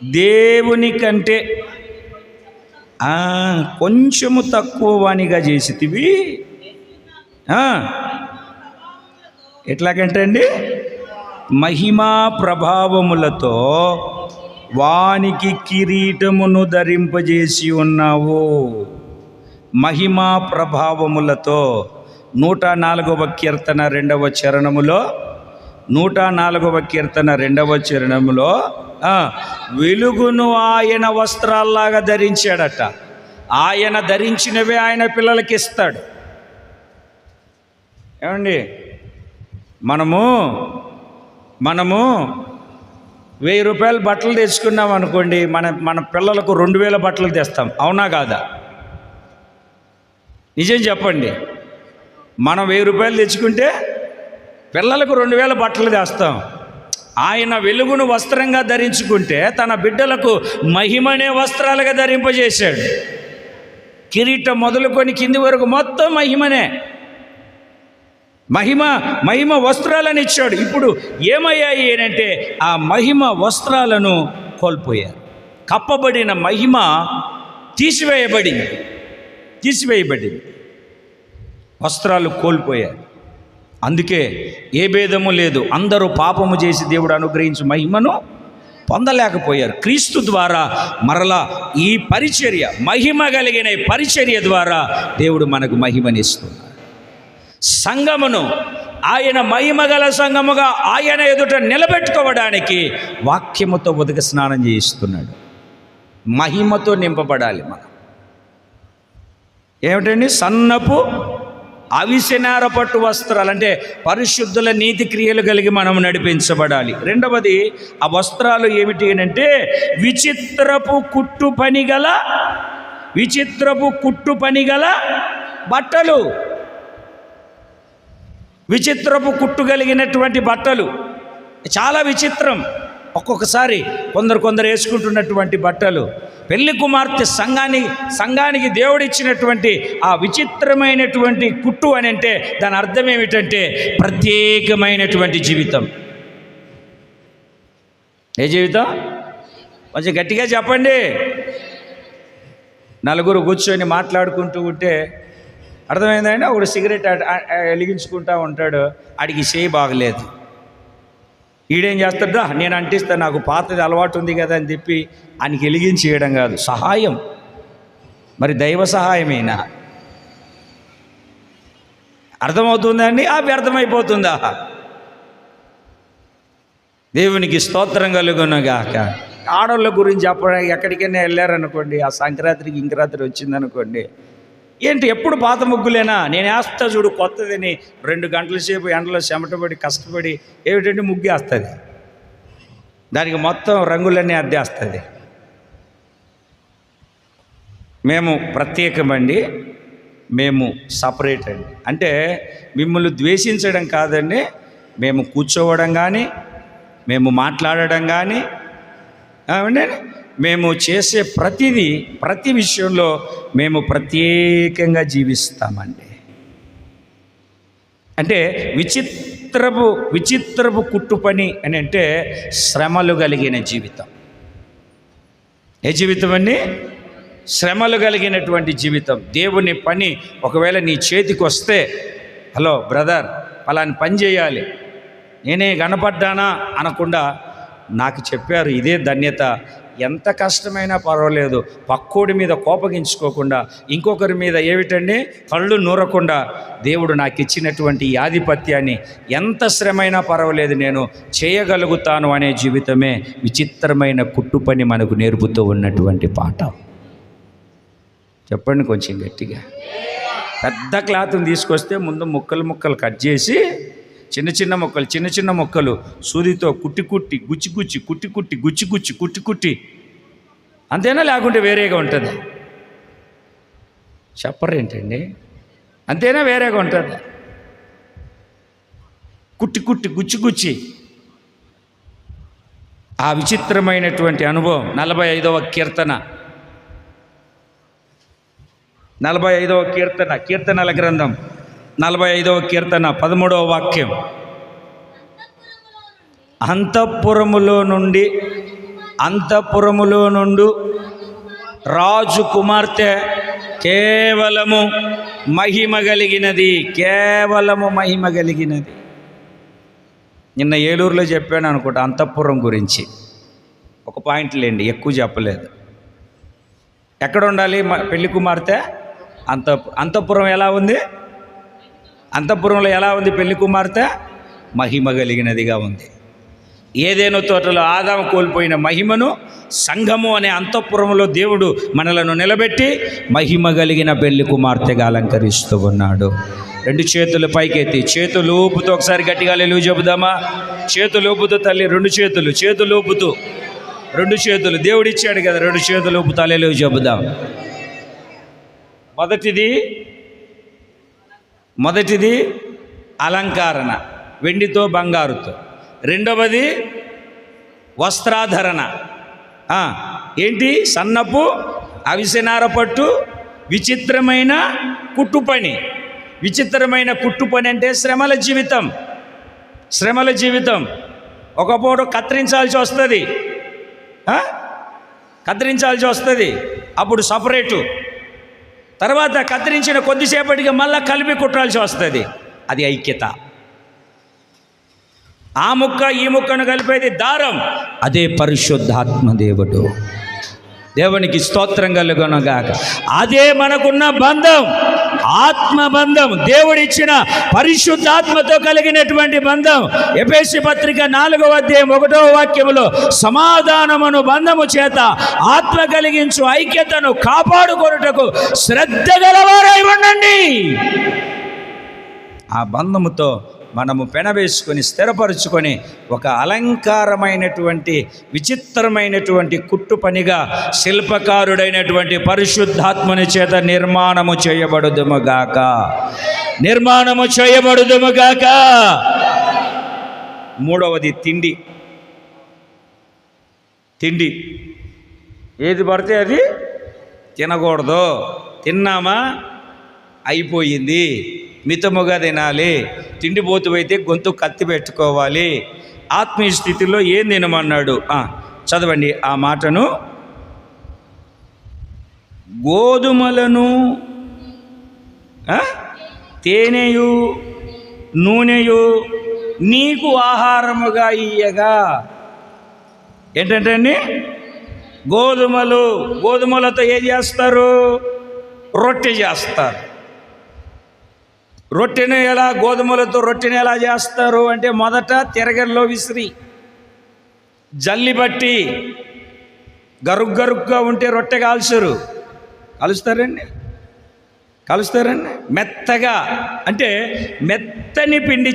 దేవుని కంటే కొంచెము తక్కువ వానిగా చేసితివి. ఎట్లాగంటే అండి, మహిమా ప్రభావములతో వానికి కిరీటమును ధరింపజేసి ఉన్నావు. మహిమా ప్రభావములతో 104వ కీర్తన 2వ చరణములో 104వ కీర్తన 2వ చరణములో వెలుగును ఆయన వస్త్రాల్లాగా ధరించాడట. ఆయన ధరించినవే ఆయన పిల్లలకి ఇస్తాడు. ఏమండి, మనము 1000 రూపాయలు బట్టలు తెచ్చుకున్నాం అనుకోండి, మన పిల్లలకు 2000 బట్టలు తెస్తాం. అవునా కాదా? నిజం చెప్పండి. మనం 1000 రూపాయలు తెచ్చుకుంటే పిల్లలకు 2000 బట్టలు తెస్తాం. ఆయన వెలుగును వస్త్రంగా ధరించుకుంటే తన బిడ్డలకు మహిమనే వస్త్రాలుగా ధరింపజేశాడు. కిరీటం మొదలుకొని కింది వరకు మొత్తం మహిమనే. మహిమ వస్త్రాలను ఇచ్చాడు. ఇప్పుడు ఏమయ్యాయి అంటే ఆ మహిమ వస్త్రాలను కోల్పోయారు. కప్పబడిన మహిమ తీసివేయబడింది. వస్త్రాలు కోల్పోయారు. అందుకే ఏ భేదము లేదు, అందరూ పాపము చేసి దేవుడు అనుగ్రహించు మహిమను పొందలేకపోయారు. క్రీస్తు ద్వారా మరలా ఈ పరిచర్య, మహిమ కలిగిన పరిచర్య ద్వారా దేవుడు మనకు మహిమనిస్తున్నాడు. సంఘమును ఆయన మహిమగల సంఘముగా ఆయన ఎదుట నిలబెట్టుకోవడానికి వాక్యముతో ఉదక స్నానం చేయిస్తున్నాడు. మహిమతో నింపబడాలి మనం. ఏమిటండి? సన్నపు అవిసెనార పట్టు వస్త్రాలు అంటే పరిశుద్ధుల నీతి క్రియలు కలిగి మనం నడిపించబడాలి. రెండవది ఆ వస్త్రాలు ఏమిటి అంటే విచిత్రపు కుట్టు పని గల బట్టలు. విచిత్రపు కుట్టు కలిగినటువంటి బట్టలు చాలా విచిత్రం. ఒక్కొక్కసారి కొందరు వేసుకుంటున్నటువంటి బట్టలు. పెళ్లి కుమార్తె సంఘానికి దేవుడిచ్చినటువంటి ఆ విచిత్రమైనటువంటి కుట్టు అని అంటే దాని అర్థం ఏమిటంటే ప్రత్యేకమైనటువంటి జీవితం. ఏ జీవితం? కొంచెం గట్టిగా చెప్పండి. నలుగురు కూర్చొని మాట్లాడుకుంటూ ఉంటే అర్థమైందండి. ఒకడు సిగరెట్ వెలిగించుకుంటూ ఉంటాడు, ఆడికి చేయి బాగలేదు. ఈడేం చేస్తాడా, నేను అంటిస్తా, నాకు పాతది అలవాటు ఉంది కదా అని చెప్పి ఆయనకి వెలిగించి చేయడం కాదు, సహాయం. మరి దైవ సహాయమేనా? అర్థమవుతుందండి? వ్యర్థమైపోతుందా? దేవునికి స్తోత్రం కలుగునుగాక. ఆడవాళ్ళ గురించి చెప్పడానికి ఎక్కడికైనా వెళ్ళారనుకోండి, ఆ సంక్రాంతికి ఇంక్రాంతి వచ్చిందనుకోండి, ఏంటి ఎప్పుడు పాత ముగ్గులేనా? నేను వేస్తా చూడు కొత్తదని 2 గంటల సేపు ఎండలో చెమటపడి కష్టపడి ఏమిటంటే ముగ్గు వేస్తుంది. దానికి మొత్తం రంగులన్నీ అద్దేస్తుంది. మేము ప్రత్యేకమండి, మేము సపరేట్ అండి. అంటే మిమ్మల్ని ద్వేషించడం కాదండి, మేము కూర్చోవడం కానీ, మేము మాట్లాడడం కానీ, మేము చేసే ప్రతి విషయంలో మేము ప్రత్యేకంగా జీవిస్తామండి. అంటే విచిత్రపు కుట్టు పని అని అంటే శ్రమలు కలిగిన జీవితం. ఏ జీవితం అండి? శ్రమలు కలిగినటువంటి జీవితం. దేవుని పని ఒకవేళ నీ చేతికి వస్తే, హలో బ్రదర్ అలాని పని చేయాలి, నేనే కనపడ్డానా అనకుండా నాకు చెప్పారు, ఇదే ధన్యత. ఎంత కష్టమైనా పర్వాలేదు, పక్కోడి మీద కోపగించుకోకుండా, ఇంకొకరి మీద ఏమిటండి కళ్ళు నూరకుండా, దేవుడు నాకు ఇచ్చినటువంటి ఈ ఆధిపత్యాన్ని ఎంత శ్రమైనా పర్వాలేదు నేను చేయగలుగుతాను అనే జీవితమే విచిత్రమైన కుట్టు పని మనకు నేర్పుతూ ఉన్నటువంటి పాఠం. చెప్పండి కొంచెం గట్టిగా. పెద్ద క్లాత్ని తీసుకొస్తే ముందు ముక్కలు కట్ చేసి చిన్న ముక్కలు సూదితో కుట్టి గుచ్చి అంతేనా? లేకుంటే వేరేగా ఉంటుంది? చెప్పరేంటండి? అంతేనా వేరేగా ఉంటుంది? కుట్టి గుచ్చి ఆ విచిత్రమైనటువంటి అనుభవం 45వ కీర్తన, 45వ కీర్తన, కీర్తనల గ్రంథం 45వ కీర్తన 13వ వాక్యం. అంతఃపురములో నుండి రాజు కుమార్తె కేవలము మహిమ కలిగినది, కేవలము మహిమ కలిగినది. నిన్న ఏలూరులో చెప్పాను అనుకుంటా అంతఃపురం గురించి. ఒక పాయింట్ లేండి, ఎక్కువ చెప్పలేదు. ఎక్కడ ఉండాలి పెళ్లి కుమార్తె? అంతఃపురం ఎలా ఉంది? అంతఃపురంలో ఎలా ఉంది పెళ్లి కుమార్తె? మహిమ కలిగినదిగా ఉంది. ఏదేనో తోటలో ఆదాము కోల్పోయిన మహిమను సంఘము అనే అంతఃపురంలో దేవుడు మనలను నిలబెట్టి మహిమ కలిగిన పెళ్లి కుమార్తెగా అలంకరిస్తూ ఉన్నాడు. 2 చేతులు పైకెత్తి, చేతులు ఊపుతూ ఒకసారి గట్టిగా హల్లెలూయా చెబుదామా? చేతులు ఊపుతూ తల్లి, 2 చేతులు ఊపుతూ, 2 చేతులు దేవుడిచ్చాడు కదా, 2 చేతులు ఊపుతూ హల్లెలూయా చెబుదాం. మొదటిది అలంకరణ, వెండితో బంగారుతో. రెండవది వస్త్రాధరణ. ఏంటి? సన్నపు అవిసెనార పట్టు, విచిత్రమైన కుట్టుపని. విచిత్రమైన కుట్టుపని అంటే శ్రమల జీవితం. ఒక పూట కత్తిరించాల్సి వస్తుంది, అప్పుడు సపరేటు. తర్వాత కత్తిరించిన కొద్దిసేపటికి మళ్ళీ కలిపి కుట్టాల్సి వస్తుంది. అది ఐక్యత. ఆ ముక్క ఈ ముక్కను కలిపేది దారం, అదే పరిశుద్ధాత్మ దేవుడు. దేవునికి స్తోత్రం కలుగునుగాక. అదే మనకున్న బంధం, ఆత్మబంధం, దేవుడిచ్చిన పరిశుద్ధాత్మతో కలిగినటువంటి బంధం. ఎఫెసీ పత్రిక 4వ అధ్యాయం 1వ వాక్యములో సమాధానమును బంధము చేత ఆత్మ కలిగించు ఐక్యతను కాపాడుకొనుటకు శ్రద్ధ గలవారై ఉండండి. ఆ బంధముతో మనము పెనవేసుకొని స్థిరపరుచుకొని ఒక అలంకారమైనటువంటి విచిత్రమైనటువంటి కుట్టు పనిగా శిల్పకారుడైనటువంటి పరిశుద్ధాత్మని చేత నిర్మాణము చేయబడుదుముగాక. మూడవది తిండి. ఏది పడితే అది తినకూడదు. తిన్నామా అయిపోయింది, మితముగా తినాలి. తిండిపోతు అయితే గొంతు కత్తి పెట్టుకోవాలి. ఆత్మీయ స్థితిలో ఏం తినమన్నాడు? చదవండి ఆ మాటను. గోధుమలను తేనెయు నూనెయు నీకు ఆహారముగా ఇయ్యగా. ఏంటంటే అండి, గోధుమలతో ఏం చేస్తారు? రొట్టె చేస్తారు. గోధుమలతో రొట్టెను ఎలా చేస్తారు అంటే, మొదట తిరగల్లో విసిరి జల్లి బట్టి గరుగ్గా ఉంటే రొట్టె కాలుస్తారండి. మెత్తగా అంటే మెత్తని పిండి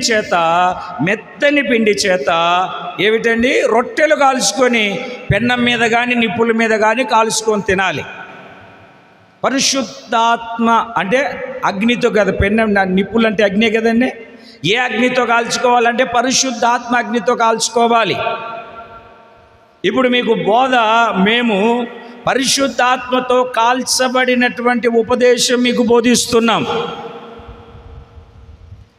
చేత ఏమిటండి, రొట్టెలు కాల్చుకొని పెన్నం మీద కానీ నిప్పుల మీద కానీ కాల్చుకొని తినాలి. పరిశుద్ధాత్మ అంటే అగ్నితో కదా, పెన్నం నిప్పులు అంటే అగ్నే కదండి. ఏ అగ్నితో కాల్చుకోవాలంటే పరిశుద్ధాత్మ అగ్నితో కాల్చుకోవాలి. ఇప్పుడు మీకు బోధ, మేము పరిశుద్ధాత్మతో కాల్చబడినటువంటి ఉపదేశం మీకు బోధిస్తున్నాం.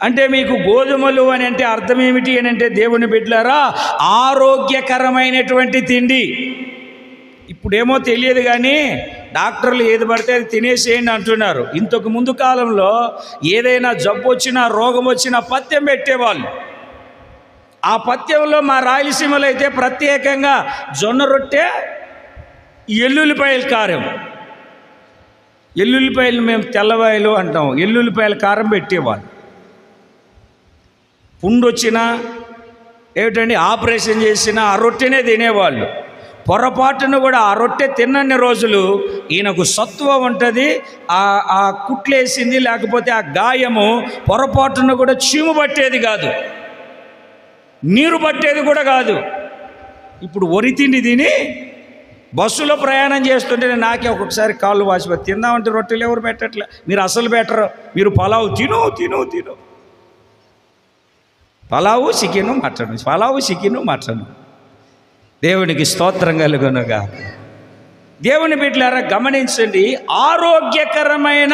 అంటే మీకు గోధుమలు అని అంటే అర్థం ఏమిటి అని అంటే, దేవుని బిడ్డలారా, ఆరోగ్యకరమైనటువంటి తిండి. ఇప్పుడేమో తెలియదు కానీ డాక్టర్లు ఏది పడితే అది తినేసేయండి అంటున్నారు. ఇంతకు ముందు కాలంలో ఏదైనా జబ్బు వచ్చినా రోగం వచ్చినా పథ్యం పెట్టేవాళ్ళు. ఆ పథ్యంలో మా రాయలసీమలో అయితే ప్రత్యేకంగా జొన్న రొట్టె, ఎల్లుల్లిపాయల కారం. ఎల్లుల్లిపాయలు మేము తెల్లవాయలు అంటాం. ఎల్లుల్లిపాయల కారం పెట్టేవాళ్ళు. పుండు వచ్చినా ఏమిటండి, ఆపరేషన్ చేసినా ఆ రొట్టెనే తినేవాళ్ళు. పొరపాటును కూడా ఆ రొట్టె తిన్నన్ని రోజులు ఈయనకు సత్వ ఉంటుంది. ఆ కుట్లేసింది లేకపోతే ఆ గాయము పొరపాటును కూడా చీము పట్టేది కాదు, నీరు పట్టేది కూడా కాదు. ఇప్పుడు వరి తిండి తిని బస్సులో ప్రయాణం చేస్తుంటే నాకే ఒక్కొక్కసారి కాళ్ళు వాసిపోయి, తిందామంటే రొట్టెలు ఎవరు పెట్టట్లే. మీరు అసలు పెట్టరు, మీరు పలావు తిను. Pulao chicken mutton. దేవునికి స్తోత్రం కలుగునుగా. దేవుని బిడ్డలారా గమనించండి, ఆరోగ్యకరమైన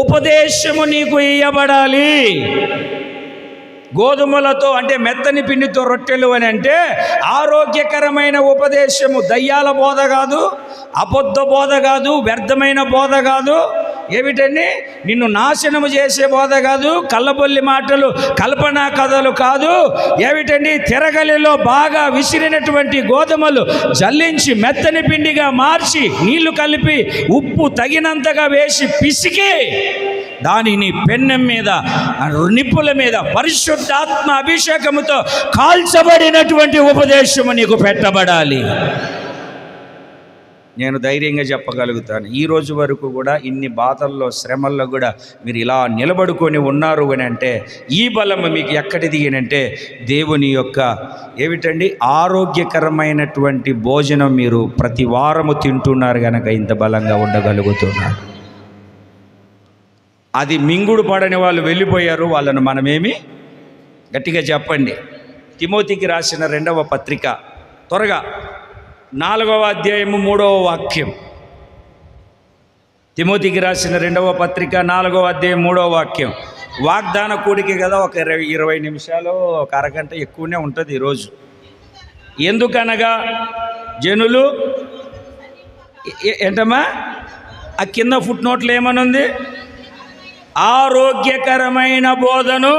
ఉపదేశము నీకు ఇయ్యబడాలి. గోధుమలతో అంటే మెత్తని పిండితో రొట్టెలు అని అంటే ఆరోగ్యకరమైన ఉపదేశము. దయ్యాల బోధ కాదు, అబద్ధ బోధ కాదు, వ్యర్థమైన బోధ కాదు. ఏమిటండి, నిన్ను నాశనము చేసే బోధ కాదు, కళ్ళబొల్లి మాటలు, కల్పనా కథలు కాదు. ఏమిటండి, తిరగలిలో బాగా విసిరినటువంటి గోధుమలు జల్లించి మెత్తని పిండిగా మార్చి నీళ్లు కలిపి ఉప్పు తగినంతగా వేసి పిసికి దానిని పెన్నెం మీద, నిప్పుల మీద పరిశుద్ధాత్మ అభిషేకముతో కాల్చబడినటువంటి ఉపదేశము నీకు పెట్టబడాలి. నేను ధైర్యంగా చెప్పగలుగుతాను, ఈ రోజు వరకు కూడా ఇన్ని బాధల్లో, శ్రమల్లో కూడా మీరు ఇలా నిలబడుకొని ఉన్నారు అని అంటే ఈ బలము మీకు ఎక్కడిది అని అంటే దేవుని యొక్క ఏమిటండి ఆరోగ్యకరమైనటువంటి భోజనం మీరు ప్రతి వారము తింటున్నారు కనుక ఇంత బలంగా ఉండగలుగుతున్నారు. అది మింగుడు పడని వాళ్ళు వెళ్ళిపోయారు, వాళ్ళను మనమేమి గట్టిగా చెప్పండి. తిమోతికి రాసిన 2వ పత్రిక త్వరగా 4వ అధ్యాయము 3వ వాక్యం. తిమోతికి రాసిన 2వ పత్రిక 4వ అధ్యాయం 3వ వాక్యం. వాగ్దాన కూడికి కదా, ఒక 20 నిమిషాలు, ఒక అరగంట ఎక్కువనే ఉంటుంది ఈరోజు. ఎందుకనగా జనులు ఏంటమ్మా ఆ కింద ఫుట్ నోట్లు ఏమనుంది, ఆరోగ్యకరమైన బోధను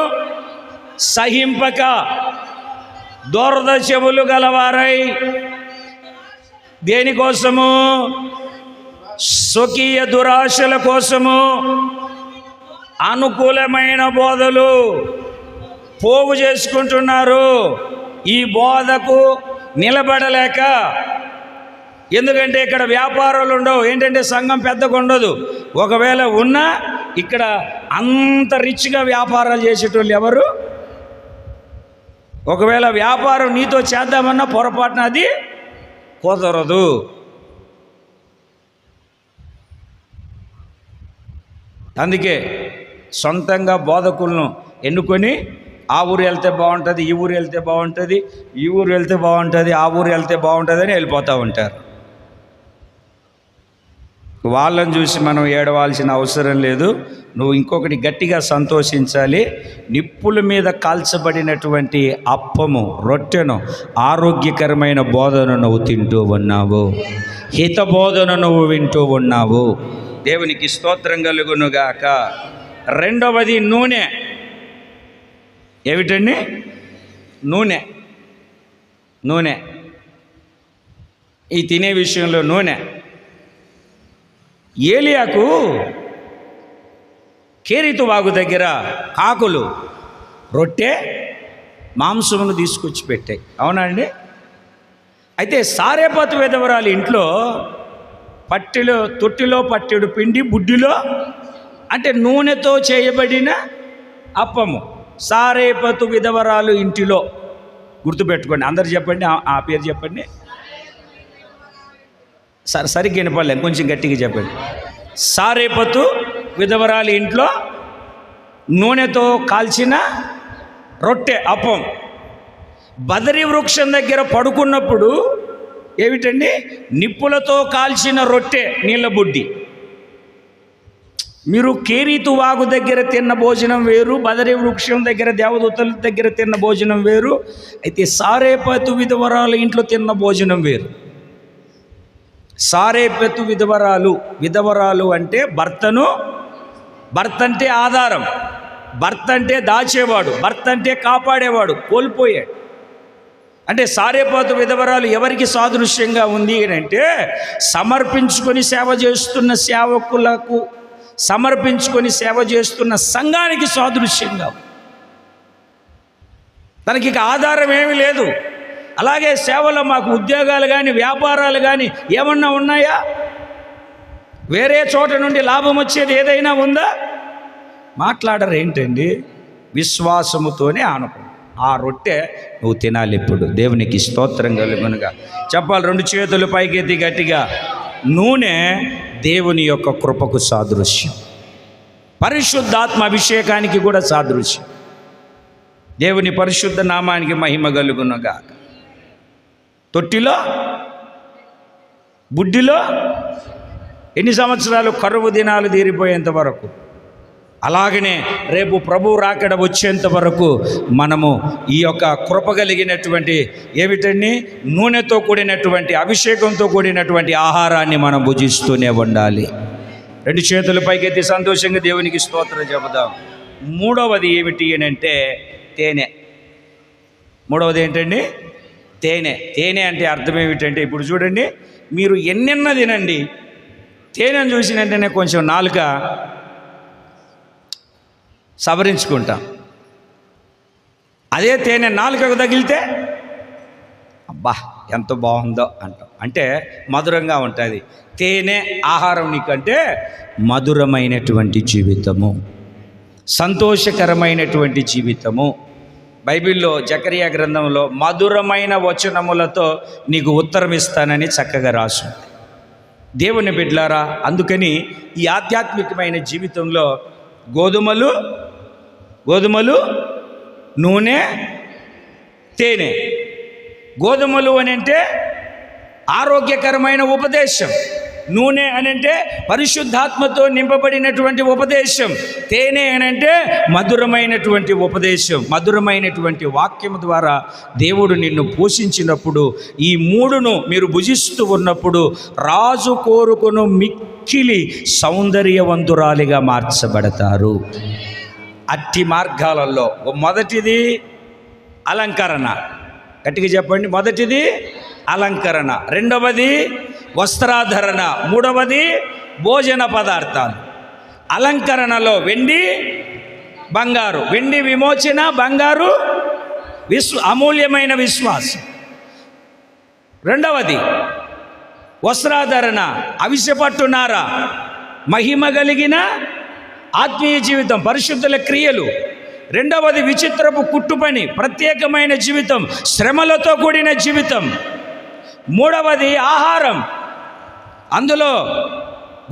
సహింపక దురద చెవులు గలవారై దేనికోసము, స్వకీయ దురాశల కోసము అనుకూలమైన బోధలు పోగు చేసుకుంటున్నారు. ఈ బోధకు నిలబడలేక, ఎందుకంటే ఇక్కడ వ్యాపారాలు ఉండవు. ఏంటంటే సంఘం పెద్దగా ఉండదు. ఒకవేళ ఉన్నా ఇక్కడ అంత రిచ్గా వ్యాపారాలు చేసేటోళ్ళు ఎవరు? ఒకవేళ వ్యాపారం నీతో చేద్దామన్నా పొరపాటున అది కుదరదు. అందుకే సొంతంగా బోధకులను ఎన్నుకొని ఆ ఊరు వెళ్తే బాగుంటుంది, ఈ ఊరు వెళ్తే బాగుంటుంది, ఈ ఊరు వెళ్తే బాగుంటుంది, ఆ ఊరు వెళ్తే బాగుంటుంది అని వెళ్ళిపోతూ ఉంటారు. వాళ్ళని చూసి మనం ఏడవాల్సిన అవసరం లేదు. నువ్వు ఇంకొకటి గట్టిగా సంతోషించాలి. నిప్పుల మీద కాల్చబడినటువంటి అప్పము, రొట్టెను, ఆరోగ్యకరమైన బోధన నువ్వు తింటూ ఉన్నావు, హిత బోధన నువ్వు వింటూ ఉన్నావు. దేవునికి స్తోత్రం కలుగునుగాక. 2వది నూనె. ఏమిటండి? నూనె. నూనె ఈ తినే విషయంలో నూనె. ఏలియాకు కేరీతు వాగు దగ్గర కాకులు రొట్టె, మాంసమును తీసుకొచ్చి పెట్టాయి. అవునా అండి? అయితే సారేపాతు విధవరాలు ఇంట్లో తొట్టిలో పట్టెడు పిండి, బుడ్డిలో అంటే నూనెతో చేయబడిన అప్పము. సారేపాతు విధవరాలు ఇంటిలో. గుర్తుపెట్టుకోండి, అందరు చెప్పండి, ఆ పేరు చెప్పండి. సరిగ్గా వినపడలేదు, కొంచెం గట్టిగా చెప్పండి. సారేపతు విధవరాలి ఇంట్లో నూనెతో కాల్చిన రొట్టె, అప్పం. బదరి వృక్షం దగ్గర పడుకున్నప్పుడు ఏమిటండి? నిప్పులతో కాల్చిన రొట్టె, నీళ్ళ బుడ్డి. మీరు కేరీతు వాగు దగ్గర తిన్న భోజనం వేరు, బదరి వృక్షం దగ్గర దేవదూతల దగ్గర తిన్న భోజనం వేరు. అయితే సారేపతు విధవరాలు ఇంట్లో తిన్న భోజనం వేరు. సారేపతు విధవరాలు అంటే భర్త అంటే ఆధారం, భర్త అంటే దాచేవాడు, భర్త అంటే కాపాడేవాడు, కోల్పోయాడు. అంటే సారేపతు విధవరాలు ఎవరికి సాదృశ్యంగా ఉంది అంటే సమర్పించుకొని సేవ చేస్తున్న సేవకులకు, సమర్పించుకొని సేవ చేస్తున్న సంఘానికి సాదృశ్యంగా. తనకి ఇక ఆధారం ఏమీ లేదు. అలాగే సేవలో మాకు ఉద్యోగాలు కానీ, వ్యాపారాలు కానీ ఏమన్నా ఉన్నాయా? వేరే చోట నుండి లాభం వచ్చేది ఏదైనా ఉందా? మాట్లాడరు. ఏంటండి? విశ్వాసముతోనే ఆనపడు. ఆ రొట్టె నువ్వు తినాలి. ఇప్పుడు దేవునికి స్తోత్రం కలుగునుగా. చెప్పాలి 2 చేతులు పైకెత్తి గట్టిగా. నూనె దేవుని యొక్క కృపకు సాదృశ్యం, పరిశుద్ధాత్మ అభిషేకానికి కూడా సాదృశ్యం. దేవుని పరిశుద్ధ నామానికి మహిమ కలుగునుగా. తొట్టిలో, బుడ్డిలో ఎన్ని సంవత్సరాలు? కరువు దినాలు తీరిపోయేంత వరకు. అలాగనే రేపు ప్రభు రాకడ వచ్చేంత వరకు మనము ఈ యొక్క కృప కలిగినటువంటి ఏమిటండి, నూనెతో కూడినటువంటి, అభిషేకంతో కూడినటువంటి ఆహారాన్ని మనం భుజిస్తూనే ఉండాలి. రెండు చేతుల పైకెత్తి సంతోషంగా దేవునికి స్తోత్రం చెబుదాం. మూడవది ఏమిటి అని అంటే తేనె. మూడవది ఏంటండి? తేనె. తేనె అంటే అర్థం ఏమిటంటే, ఇప్పుడు చూడండి, మీరు ఎన్నెన్న తినండి, తేనెను చూసిన వెంటనే కొంచెం నాలుక సవరించుకుంటాం. అదే తేనె నాలుకకు తగిలితే అబ్బా ఎంత బాగుందో అంటాం. అంటే మధురంగా ఉంటుంది. తేనె ఆహారం నీకంటే మధురమైనటువంటి జీవితము, సంతోషకరమైనటువంటి జీవితము. బైబిల్లో జకరియా గ్రంథంలో మధురమైన వచనములతో నీకు ఉత్తరం ఇస్తానని చక్కగా రాసుంది. దేవుని బిడ్డలారా, అందుకని ఈ ఆధ్యాత్మికమైన జీవితంలో గోధుమలు, నూనె, తేనె. గోధుమలు అని అంటే ఆరోగ్యకరమైన ఉపదేశం, నూనె అని అంటే పరిశుద్ధాత్మతో నింపబడినటువంటి ఉపదేశం, తేనె అని అంటే మధురమైనటువంటి ఉపదేశం. మధురమైనటువంటి వాక్యం ద్వారా దేవుడు నిన్ను పోషించినప్పుడు, ఈ మూడును మీరు భుజిస్తూ ఉన్నప్పుడు రాజు కోరుకును మిక్కిలి సౌందర్యవంతురాలిగా మార్చబడతారు. అట్టి మార్గాలలో మొదటిది అలంకరణ. గట్టిగా చెప్పండి. మొదటిది అలంకరణ, రెండవది వస్త్రాధరణ, మూడవది భోజన పదార్థాలు. అలంకరణలో వెండి, బంగారు. వెండి విమోచన, బంగారు అమూల్యమైన విశ్వాసం. రెండవది వస్త్రాధరణ, అవిసెపట్టునార, మహిమ కలిగిన ఆత్మీయ జీవితం, పరిశుద్ధుల క్రియలు. రెండవది విచిత్రపు కుట్టుపని, ప్రత్యేకమైన జీవితం, శ్రమలతో కూడిన జీవితం. మూడవది ఆహారం, అందులో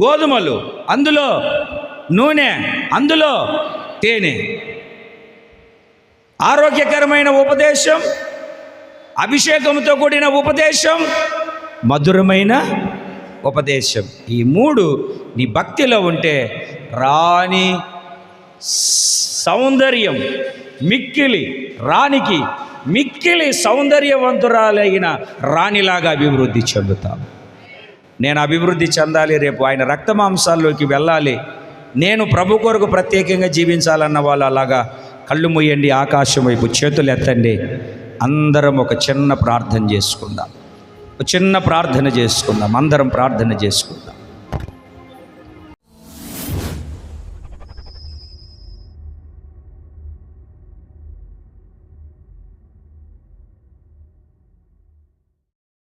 గోధుమలు, అందులో నూనె, అందులో తేనె. ఆరోగ్యకరమైన ఉపదేశం, అభిషేకంతో కూడిన ఉపదేశం, మధురమైన ఉపదేశం. ఈ మూడు నీ భక్తిలో ఉంటే రాణి సౌందర్యం, రాణికి మిక్కిలి సౌందర్యవంతురాలైన రాణిలాగా అభివృద్ధి చెందుతాం. నేను అభివృద్ధి చెందాలి, రేపు ఆయన రక్తమాంసాల్లోకి వెళ్ళాలి, నేను ప్రభు కొరకు ప్రత్యేకంగా జీవించాలన్న వాళ్ళు అలాగా కళ్ళు మూయండి, ఆకాశం వైపు చేతులు ఎత్తండి. అందరం ఒక చిన్న ప్రార్థన చేసుకుందాం. అందరం ప్రార్థన చేసుకుందాం.